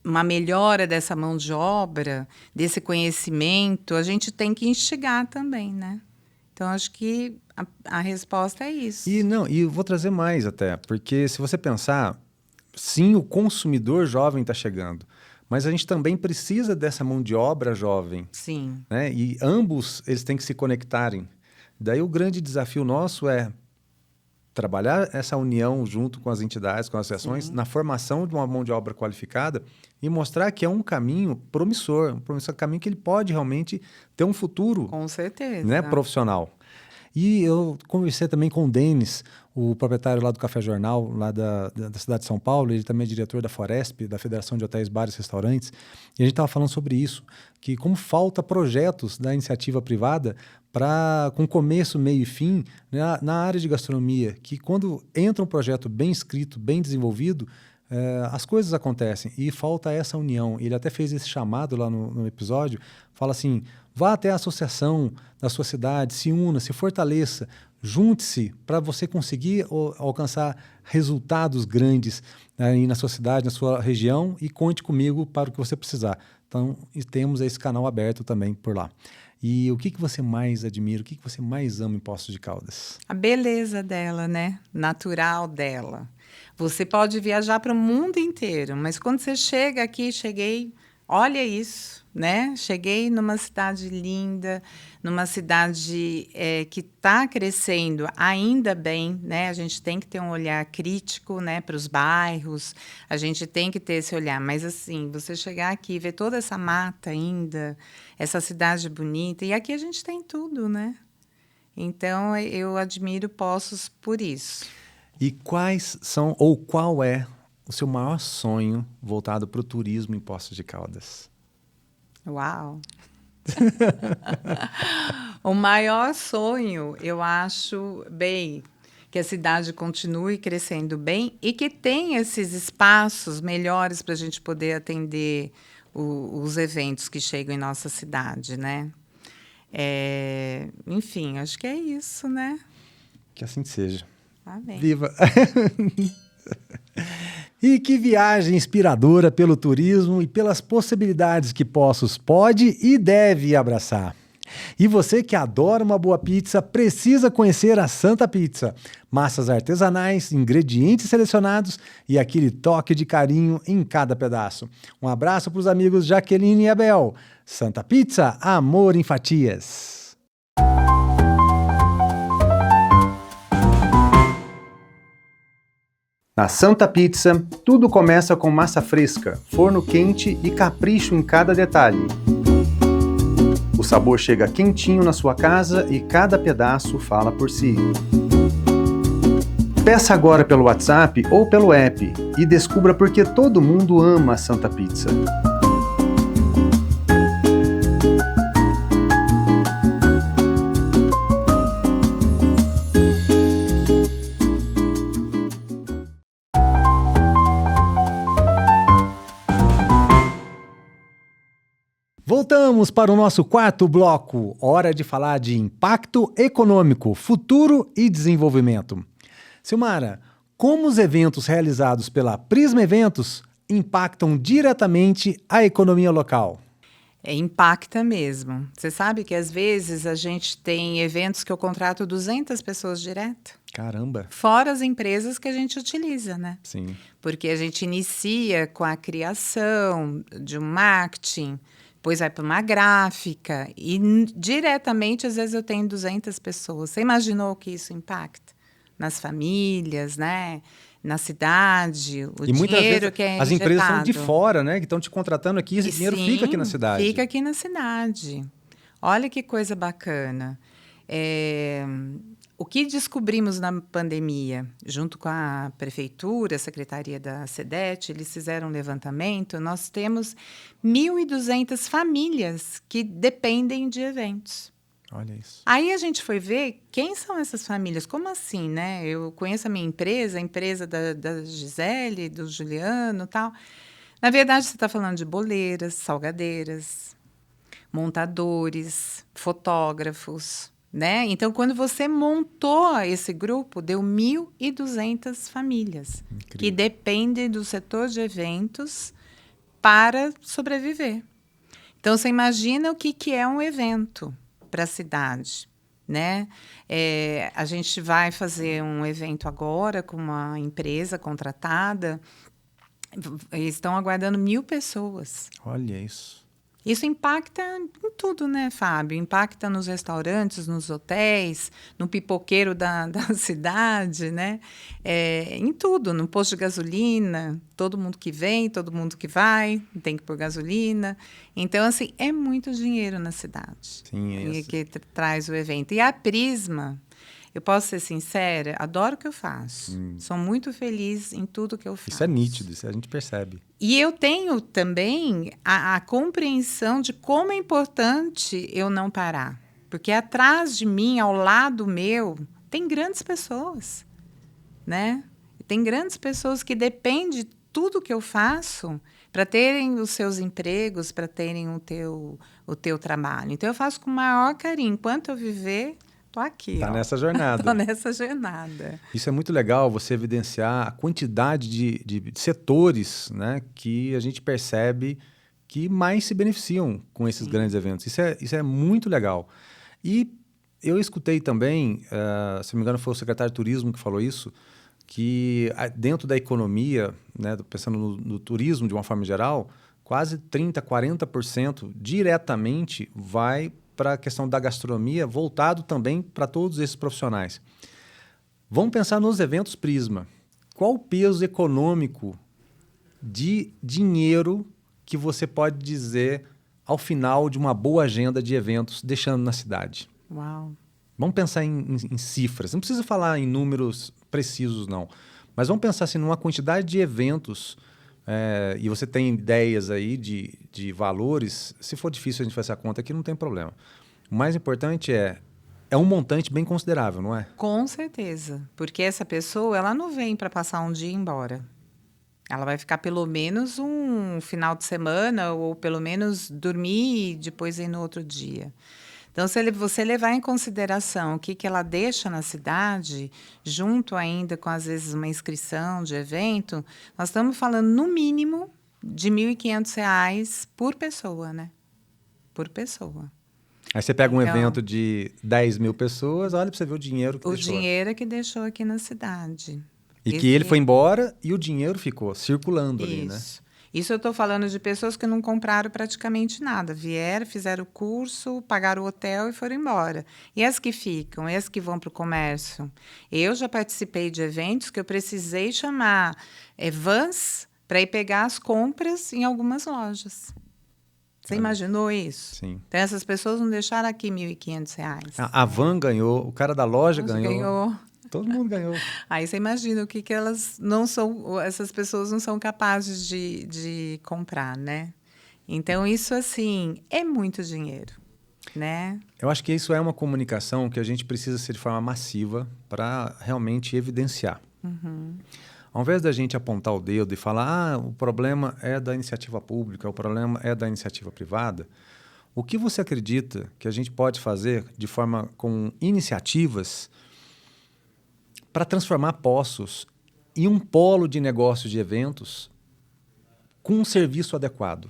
uma melhora dessa mão de obra, desse conhecimento, a gente tem que instigar também, né? Então, acho que a resposta é isso. E vou trazer mais até, porque se você pensar, sim, o consumidor jovem está chegando, mas a gente também precisa dessa mão de obra jovem. Sim. Né? E ambos, eles têm que se conectarem. Daí o grande desafio nosso é trabalhar essa união junto com as entidades, com as associações, na formação de uma mão de obra qualificada e mostrar que é um caminho promissor, um caminho que ele pode realmente ter um futuro, com certeza, né, profissional. E eu conversei também com o Denis, o proprietário lá do Café Jornal, lá da cidade de São Paulo, ele também é diretor da Foresp, da Federação de Hotéis, Bares e Restaurantes, e a gente estava falando sobre isso, que como falta projetos da iniciativa privada com começo, meio e fim, né, na área de gastronomia, que quando entra um projeto bem escrito, bem desenvolvido, as coisas acontecem e falta essa união. Ele até fez esse chamado lá no episódio, fala assim, vá até a associação da sua cidade, se una, se fortaleça, junte-se para você conseguir alcançar resultados grandes aí na sua cidade, na sua região, e conte comigo para o que você precisar. Então, temos esse canal aberto também por lá. E o que você mais admira, o que você mais ama em Poços de Caldas? A beleza dela, né? Natural dela. Você pode viajar para o mundo inteiro, mas quando você chega aqui, olha isso, né? Cheguei numa cidade linda, numa cidade que está crescendo ainda bem, né? A gente tem que ter um olhar crítico, né, para os bairros, a gente tem que ter esse olhar. Mas, assim, você chegar aqui e ver toda essa mata ainda, essa cidade bonita, e aqui a gente tem tudo, né? Então, eu admiro Poços por isso. E qual é o seu maior sonho voltado para o turismo em Poços de Caldas? Uau! O maior sonho, eu acho, que a cidade continue crescendo bem e que tenha esses espaços melhores para a gente poder atender os eventos que chegam em nossa cidade, né? Enfim, acho que é isso, né? Que assim seja. Amém. Viva! E que viagem inspiradora pelo turismo e pelas possibilidades que Poços pode e deve abraçar. E você que adora uma boa pizza, precisa conhecer a Santa Pizza. Massas artesanais, ingredientes selecionados e aquele toque de carinho em cada pedaço. Um abraço para os amigos Jaqueline e Abel. Santa Pizza, amor em fatias. Na Santa Pizza, tudo começa com massa fresca, forno quente e capricho em cada detalhe. O sabor chega quentinho na sua casa e cada pedaço fala por si. Peça agora pelo WhatsApp ou pelo app e descubra por que todo mundo ama a Santa Pizza. Voltamos para o nosso quarto bloco, hora de falar de impacto econômico, futuro e desenvolvimento. Silmara, como os eventos realizados pela Prisma Eventos impactam diretamente a economia local? Impacta mesmo. Você sabe que às vezes a gente tem eventos que eu contrato 200 pessoas direto? Caramba! Fora as empresas que a gente utiliza, né? Sim. Porque a gente inicia com a criação de um marketing, depois vai para uma gráfica e diretamente, às vezes, eu tenho 200 pessoas. Você imaginou que isso impacta? Nas famílias, né? Na cidade, o e muitas dinheiro vezes que é as injetado. empresas são de fora, né? Que estão te contratando aqui, esse dinheiro fica aqui na cidade. Fica aqui na cidade. Olha que coisa bacana. O que descobrimos na pandemia, junto com a Prefeitura, a Secretaria da SEDET, eles fizeram um levantamento, nós temos 1.200 famílias que dependem de eventos. Olha isso. Aí a gente foi ver quem são essas famílias. Como assim, né? Eu conheço a minha empresa, a empresa da Gisele, do Juliano e tal. Na verdade, você está falando de boleiras, salgadeiras, montadores, fotógrafos, né? Então, quando você montou esse grupo, deu 1.200 famílias. Incrível. Que dependem do setor de eventos para sobreviver. Então, você imagina o que é um evento para a cidade, né? A gente vai fazer um evento agora com uma empresa contratada. Estão aguardando 1.000 pessoas. Olha isso. Isso impacta em tudo, né, Fábio? Impacta nos restaurantes, nos hotéis, no pipoqueiro da cidade, né? Em tudo, no posto de gasolina, todo mundo que vem, todo mundo que vai, tem que pôr gasolina. Então, assim, é muito dinheiro na cidade. Sim, é isso. Que traz o evento. E a Prisma, eu posso ser sincera, adoro o que eu faço. Sou muito feliz em tudo que eu faço. Isso é nítido, isso a gente percebe. E eu tenho também a compreensão de como é importante eu não parar. Porque atrás de mim, ao lado meu, tem grandes pessoas, né? Tem grandes pessoas que dependem tudo que eu faço para terem os seus empregos, para terem o teu trabalho. Então, eu faço com o maior carinho. Enquanto eu viver, estou aqui. Está nessa jornada. Estou nessa jornada. Isso é muito legal, você evidenciar a quantidade de setores, né, que a gente percebe que mais se beneficiam com esses grandes eventos. Isso é muito legal. E eu escutei também, se não me engano foi o secretário de Turismo que falou isso, que dentro da economia, né, pensando no turismo de uma forma geral, quase 30%, 40% diretamente vai para a questão da gastronomia, voltado também para todos esses profissionais. Vamos pensar nos eventos Prisma. Qual o peso econômico de dinheiro que você pode dizer ao final de uma boa agenda de eventos deixando na cidade? Uau! Vamos pensar em cifras. Não precisa falar em números precisos, não. Mas vamos pensar assim, numa quantidade de eventos, e você tem ideias aí de valores. Se for difícil a gente fazer essa conta aqui, não tem problema. O mais importante é um montante bem considerável, não é? Com certeza. Porque essa pessoa, ela não vem para passar um dia e ir embora. Ela vai ficar pelo menos um final de semana ou pelo menos dormir e depois ir no outro dia. Então, se você levar em consideração o que ela deixa na cidade, junto ainda com, às vezes, uma inscrição de evento, nós estamos falando, no mínimo, de R$ 1.500 por pessoa, né? Por pessoa. Aí você pega um evento de 10 mil pessoas, olha para você ver o dinheiro que deixou. O dinheiro que deixou aqui na cidade. E que ele foi embora e o dinheiro ficou circulando ali, né? Isso eu estou falando de pessoas que não compraram praticamente nada. Vieram, fizeram o curso, pagaram o hotel e foram embora. E as que ficam, e as que vão para o comércio? Eu já participei de eventos que eu precisei chamar vans para ir pegar as compras em algumas lojas. Você imaginou isso? Sim. Então, essas pessoas não deixaram aqui R$ 1.500. A van ganhou, o cara da loja ganhou. Todo mundo ganhou. Aí você imagina o que elas não são, essas pessoas não são capazes de comprar, né? Então, isso, assim, é muito dinheiro, né? Eu acho que isso é uma comunicação que a gente precisa ser de forma massiva para realmente evidenciar. Uhum. Ao invés da gente apontar o dedo e falar, o problema é da iniciativa pública, o problema é da iniciativa privada, o que você acredita que a gente pode fazer de forma com iniciativas para transformar Poços em um polo de negócio de eventos com um serviço adequado?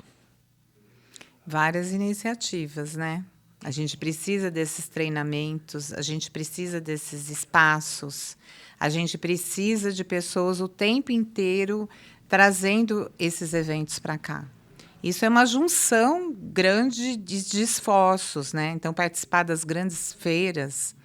Várias iniciativas, né? A gente precisa desses treinamentos, a gente precisa desses espaços, a gente precisa de pessoas o tempo inteiro trazendo esses eventos para cá. Isso é uma junção grande de esforços, né? Então, participar das grandes feiras,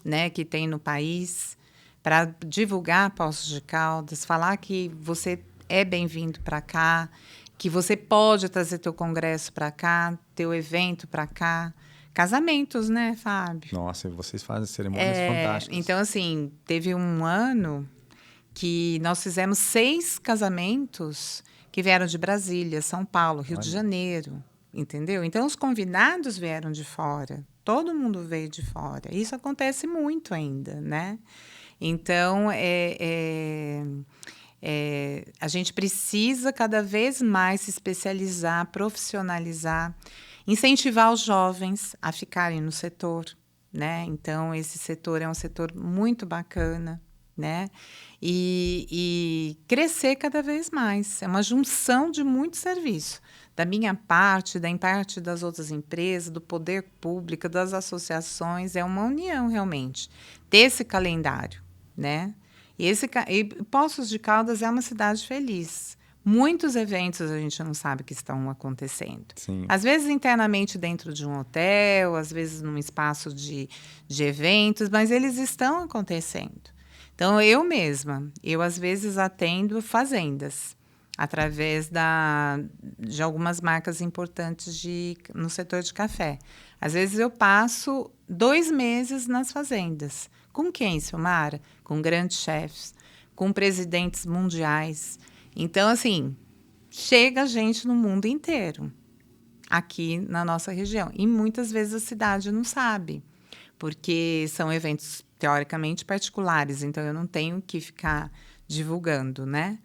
né, que tem no país, para divulgar Poços de Caldas, falar que você é bem-vindo para cá, que você pode trazer teu congresso para cá, teu evento para cá. Casamentos, né, Fábio? Nossa, vocês fazem cerimônias fantásticas. Então, assim, teve um ano que nós fizemos 6 casamentos que vieram de Brasília, São Paulo, Rio de Janeiro, entendeu? Então, os convidados vieram de fora, todo mundo veio de fora. Isso acontece muito ainda, né? Então, a gente precisa cada vez mais se especializar, profissionalizar, incentivar os jovens a ficarem no setor, né? Então, esse setor é um setor muito bacana, né? E crescer cada vez mais. É uma junção de muito serviço. Da minha parte, da parte das outras empresas, do poder público, das associações, é uma união, realmente. Ter esse calendário, né? E Poços de Caldas é uma cidade feliz. Muitos eventos a gente não sabe que estão acontecendo. Sim. Às vezes internamente dentro de um hotel, às vezes num espaço de eventos, mas eles estão acontecendo. Então, eu às vezes atendo fazendas, através de algumas marcas importantes no setor de café. Às vezes eu passo 2 meses nas fazendas. Com quem, Silmara? Com grandes chefes, com presidentes mundiais. Então, assim, chega gente no mundo inteiro, aqui na nossa região. E muitas vezes a cidade não sabe, porque são eventos teoricamente particulares, então eu não tenho que ficar divulgando, né?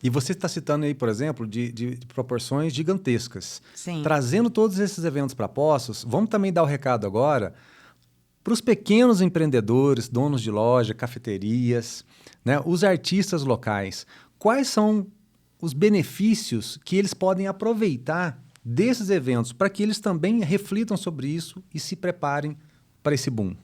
E você está citando aí, por exemplo, de proporções gigantescas. Sim. Trazendo todos esses eventos para Poços, vamos também dar o recado agora para os pequenos empreendedores, donos de loja, cafeterias, né, os artistas locais. Quais são os benefícios que eles podem aproveitar desses eventos para que eles também reflitam sobre isso e se preparem para esse boom?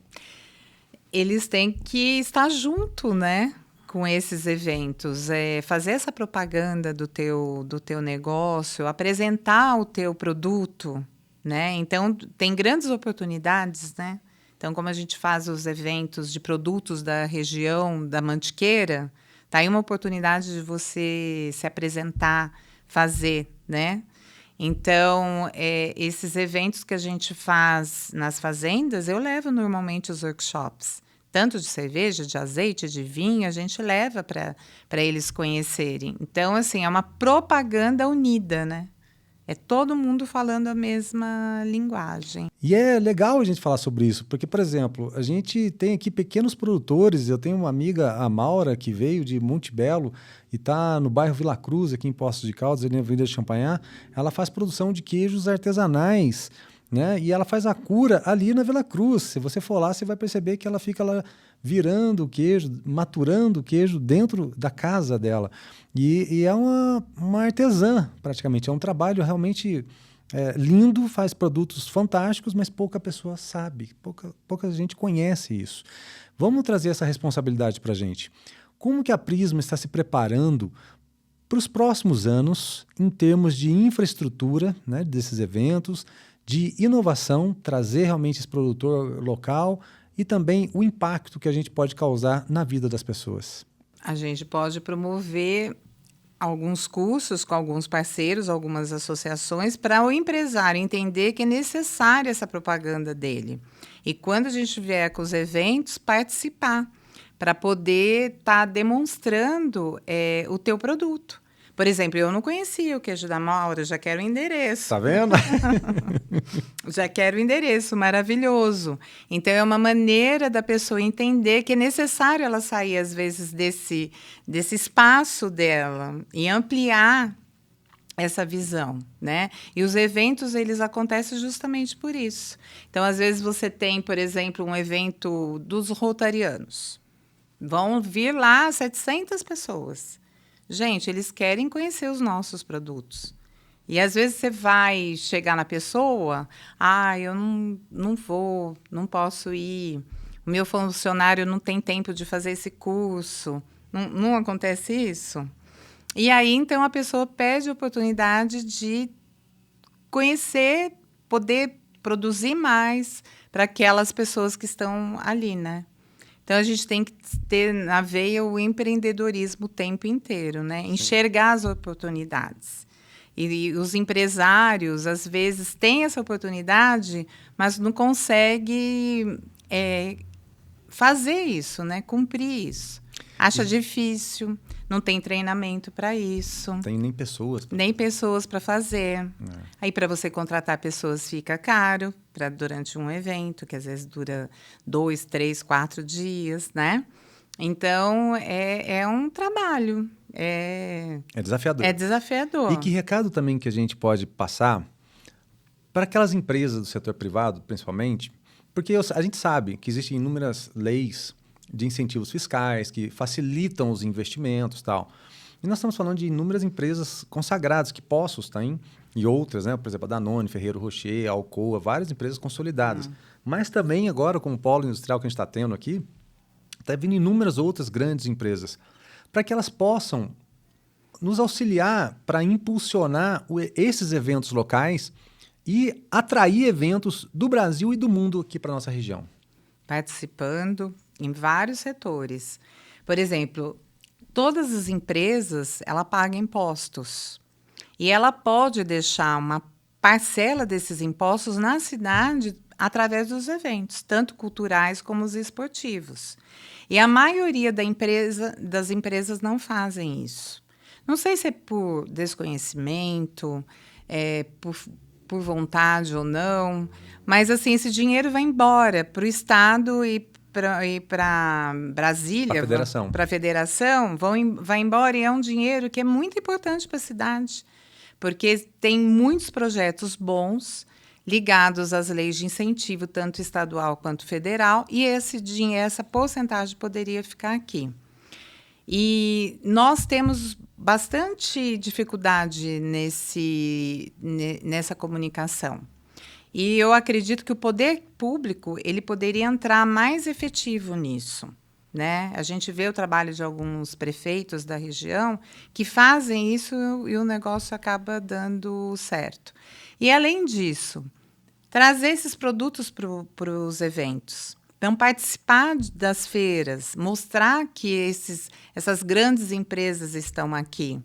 Eles têm que estar junto, né, com esses eventos, fazer essa propaganda do teu negócio, apresentar o teu produto, né? Então, tem grandes oportunidades, né? Então, como a gente faz os eventos de produtos da região da Mantiqueira, tá aí uma oportunidade de você se apresentar, fazer, né? Então, esses eventos que a gente faz nas fazendas, eu levo normalmente os workshops. Tanto de cerveja, de azeite, de vinho, a gente leva para eles conhecerem. Então, assim, é uma propaganda unida, né? É todo mundo falando a mesma linguagem. E é legal a gente falar sobre isso, porque, por exemplo, a gente tem aqui pequenos produtores. Eu tenho uma amiga, a Maura, que veio de Monte Belo e está no bairro Vila Cruz, aqui em Poços de Caldas, ali na Avenida de Champagnat. Ela faz produção de queijos artesanais, né? E ela faz a cura ali na Vila Cruz. Se você for lá, você vai perceber que ela fica lá virando o queijo, maturando o queijo dentro da casa dela. E é uma artesã, praticamente. É um trabalho realmente lindo, faz produtos fantásticos, mas pouca pessoa sabe, pouca gente conhece isso. Vamos trazer essa responsabilidade para a gente. Como que a Prisma está se preparando para os próximos anos em termos de infraestrutura, né, desses eventos, de inovação, trazer realmente esse produtor local e também o impacto que a gente pode causar na vida das pessoas? A gente pode promover alguns cursos com alguns parceiros, algumas associações, para o empresário entender que é necessária essa propaganda dele. E quando a gente vier com os eventos, participar, para poder estar demonstrando o teu produto. Por exemplo, eu não conhecia o queijo da Maura, já quero o endereço. Tá vendo? Já quero o endereço, maravilhoso. Então, é uma maneira da pessoa entender que é necessário ela sair, às vezes, desse espaço dela e ampliar essa visão, né? E os eventos, eles acontecem justamente por isso. Então, às vezes, você tem, por exemplo, um evento dos rotarianos. Vão vir lá 700 pessoas. Gente, eles querem conhecer os nossos produtos. E, às vezes, você vai chegar na pessoa, eu não vou, não posso ir, o meu funcionário não tem tempo de fazer esse curso. Não acontece isso? E aí, então, a pessoa perde a oportunidade de conhecer, poder produzir mais para aquelas pessoas que estão ali, né? Então, a gente tem que ter na veia o empreendedorismo o tempo inteiro, né? Enxergar as oportunidades. E os empresários, às vezes, têm essa oportunidade, mas não conseguem fazer isso, né? Cumprir isso. Acha difícil, não tem treinamento para isso. Tem nem pessoas. Nem pessoas para fazer. Aí, para você contratar pessoas, fica caro durante um evento, que às vezes dura 2, 3, 4 dias, né? Então, é um trabalho. É desafiador. É desafiador. E que recado também que a gente pode passar para aquelas empresas do setor privado, principalmente, porque a gente sabe que existem inúmeras leis de incentivos fiscais que facilitam os investimentos e tal. E nós estamos falando de inúmeras empresas consagradas, que Poços tem, e outras, né? Por exemplo, a Danone, Ferrero Rocher, Alcoa, várias empresas consolidadas. Mas também agora, com o polo industrial que a gente está tendo aqui, está vindo inúmeras outras grandes empresas, para que elas possam nos auxiliar para impulsionar esses eventos locais e atrair eventos do Brasil e do mundo aqui para a nossa região. Participando em vários setores. Por exemplo, todas as empresas, ela paga impostos. E ela pode deixar uma parcela desses impostos na cidade através dos eventos, tanto culturais como os esportivos. E a maioria das empresas não fazem isso. Não sei se é por desconhecimento, por vontade ou não, mas assim, esse dinheiro vai embora para o Estado e para Brasília, para a federação, vai embora, e é um dinheiro que é muito importante para a cidade, porque tem muitos projetos bons ligados às leis de incentivo, tanto estadual quanto federal, e essa porcentagem poderia ficar aqui. E nós temos bastante dificuldade nessa comunicação. E eu acredito que o poder público ele poderia entrar mais efetivo nisso, né? A gente vê o trabalho de alguns prefeitos da região que fazem isso e o negócio acaba dando certo. E, além disso, trazer esses produtos para os eventos. Então, participar das feiras, mostrar que essas grandes empresas estão aqui.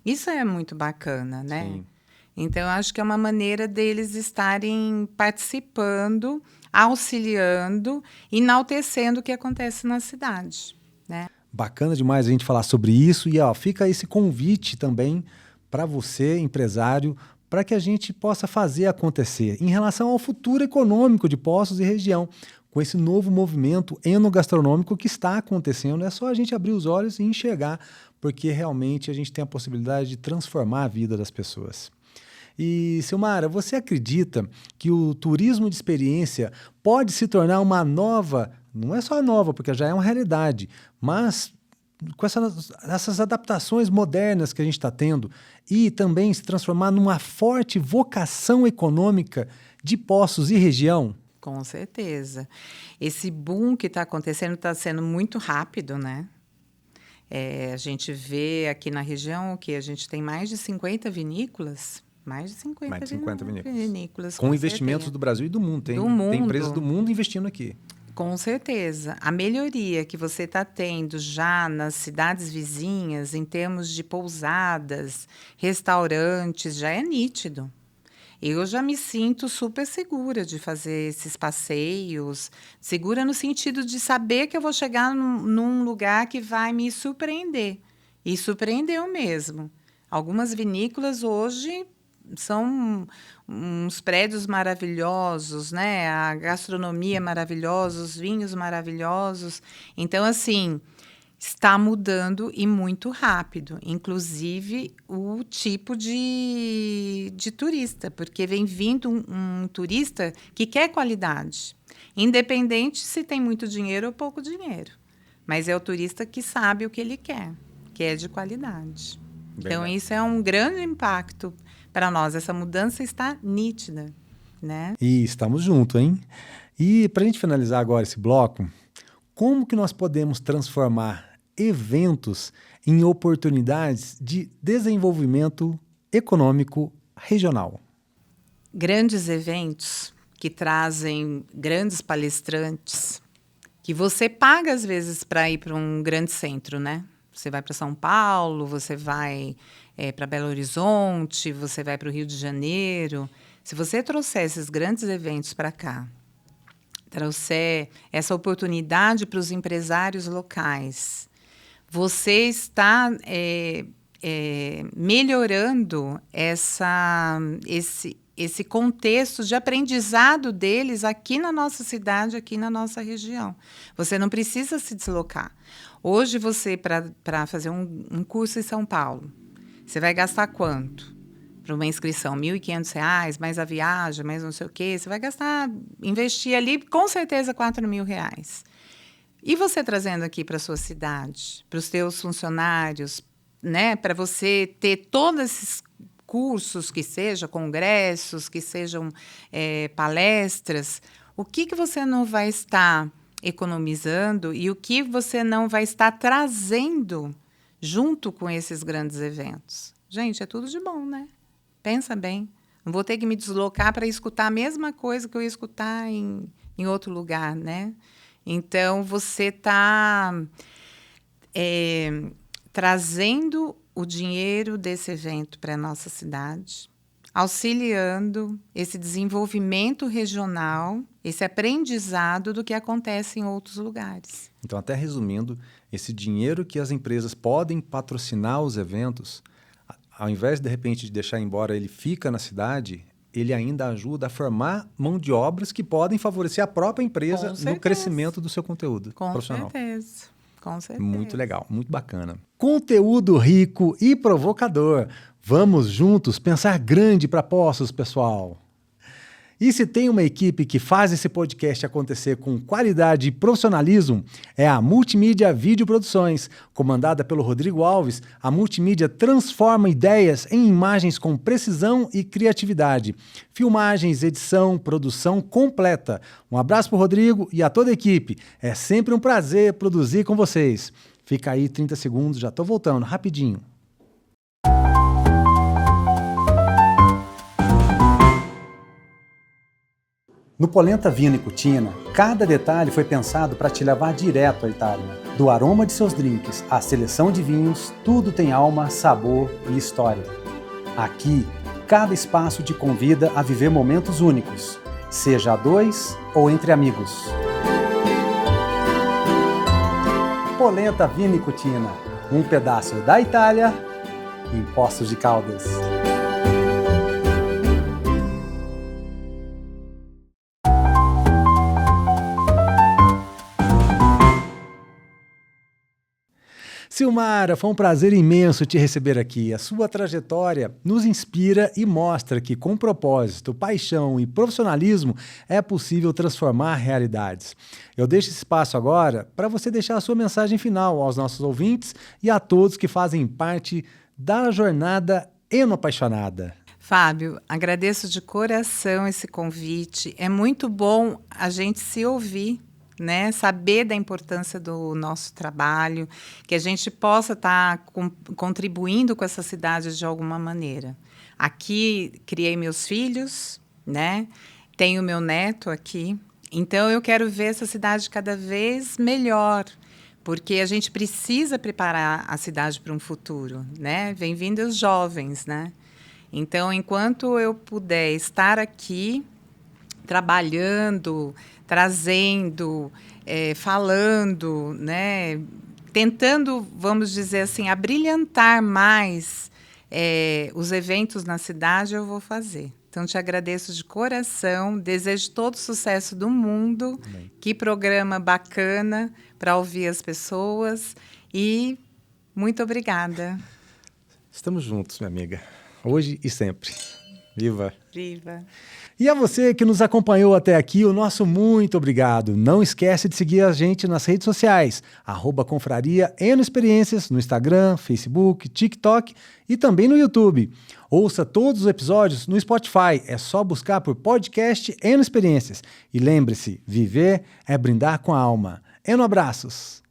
Isso é muito bacana, né? Sim. Então, eu acho que é uma maneira deles estarem participando, auxiliando, enaltecendo o que acontece na cidade, né? Bacana demais a gente falar sobre isso. E fica esse convite também para você, empresário, para que a gente possa fazer acontecer em relação ao futuro econômico de Poços e região. Com esse novo movimento enogastronômico que está acontecendo, é só a gente abrir os olhos e enxergar, porque realmente a gente tem a possibilidade de transformar a vida das pessoas. E, Silmara, você acredita que o turismo de experiência pode se tornar uma nova, não é só nova, porque já é uma realidade, mas com essas adaptações modernas que a gente está tendo e também se transformar numa forte vocação econômica de Poços e região? Com certeza. Esse boom que está acontecendo está sendo muito rápido, né? A gente vê aqui na região que a gente tem mais de 50 vinícolas. Mais de 50 vinícolas. Com investimentos do Brasil e do mundo. Tem empresas do mundo investindo aqui. Com certeza. A melhoria que você está tendo já nas cidades vizinhas, em termos de pousadas, restaurantes, já é nítido. Eu já me sinto super segura de fazer esses passeios. Segura no sentido de saber que eu vou chegar num lugar que vai me surpreender. E surpreendeu mesmo. Algumas vinícolas hoje são uns prédios maravilhosos, né? A gastronomia maravilhosa, os vinhos maravilhosos. Então, assim, está mudando e muito rápido. Inclusive, o tipo de turista, porque vem vindo um turista que quer qualidade, independente se tem muito dinheiro ou pouco dinheiro. Mas é o turista que sabe o que ele quer, que é de qualidade. Então, isso é um grande impacto para nós. Essa mudança está nítida, né? E estamos juntos, hein? E para a gente finalizar agora esse bloco, como que nós podemos transformar eventos em oportunidades de desenvolvimento econômico regional? Grandes eventos que trazem grandes palestrantes, que você paga às vezes para ir para um grande centro, né? Você vai para São Paulo, você vai para Belo Horizonte, você vai para o Rio de Janeiro. Se você trouxer esses grandes eventos para cá, trouxer essa oportunidade para os empresários locais, você está melhorando esse contexto de aprendizado deles aqui na nossa cidade, aqui na nossa região. Você não precisa se deslocar. Hoje, você, para fazer um curso em São Paulo, você vai gastar quanto? Para uma inscrição, R$ 1.500, mais a viagem, mais não sei o quê. Você vai investir ali, com certeza, R$ 4.000. E você trazendo aqui para a sua cidade, para os seus funcionários, né, para você ter todos esses cursos, que sejam congressos, que sejam palestras, o que você não vai estar economizando e o que você não vai estar trazendo junto com esses grandes eventos? Gente, é tudo de bom, né? Pensa bem. Não vou ter que me deslocar para escutar a mesma coisa que eu ia escutar em outro lugar, né? Então, você está trazendo o dinheiro desse evento para a nossa cidade, auxiliando esse desenvolvimento regional, esse aprendizado do que acontece em outros lugares. Então, até resumindo, esse dinheiro que as empresas podem patrocinar os eventos, ao invés, de repente, de deixar embora, ele fica na cidade, ele ainda ajuda a formar mão de obras que podem favorecer a própria empresa no crescimento do seu conteúdo profissional. Com certeza. Muito legal, muito bacana. Conteúdo rico e provocador. Vamos juntos pensar grande para Poços, pessoal. E se tem uma equipe que faz esse podcast acontecer com qualidade e profissionalismo, é a Multimídia Vídeo Produções. Comandada pelo Rodrigo Alves, a Multimídia transforma ideias em imagens com precisão e criatividade. Filmagens, edição, produção completa. Um abraço para o Rodrigo e a toda a equipe. É sempre um prazer produzir com vocês. Fica aí 30 segundos, já estou voltando, rapidinho. No Polenta Vino e Cucina, cada detalhe foi pensado para te levar direto à Itália. Do aroma de seus drinks à seleção de vinhos, tudo tem alma, sabor e história. Aqui, cada espaço te convida a viver momentos únicos, seja a dois ou entre amigos. Polenta Vino e Cucina, um pedaço da Itália em Poços de Caldas. Silmara, foi um prazer imenso te receber aqui. A sua trajetória nos inspira e mostra que, com propósito, paixão e profissionalismo, é possível transformar realidades. Eu deixo esse espaço agora para você deixar a sua mensagem final aos nossos ouvintes e a todos que fazem parte da jornada Enoapaixonada. Fábio, agradeço de coração esse convite. É muito bom a gente se ouvir, né? Saber da importância do nosso trabalho, que a gente possa estar contribuindo com essa cidade de alguma maneira. Aqui criei meus filhos, né? Tenho meu neto aqui, então eu quero ver essa cidade cada vez melhor, porque a gente precisa preparar a cidade para um futuro, né? Vem vindo os jovens, né? Então, enquanto eu puder estar aqui trabalhando, trazendo, falando, né? Tentando, vamos dizer assim, abrilhantar mais os eventos na cidade, eu vou fazer. Então, te agradeço de coração, desejo todo o sucesso do mundo. Bem. Que programa bacana para ouvir as pessoas e muito obrigada. Estamos juntos, minha amiga, hoje e sempre. Viva! Viva! E a você que nos acompanhou até aqui, o nosso muito obrigado. Não esquece de seguir a gente nas redes sociais, @Confraria Enoexperiências, no Instagram, Facebook, TikTok e também no YouTube. Ouça todos os episódios no Spotify, é só buscar por podcast Enoexperiências. E lembre-se, viver é brindar com a alma. Enoabraços!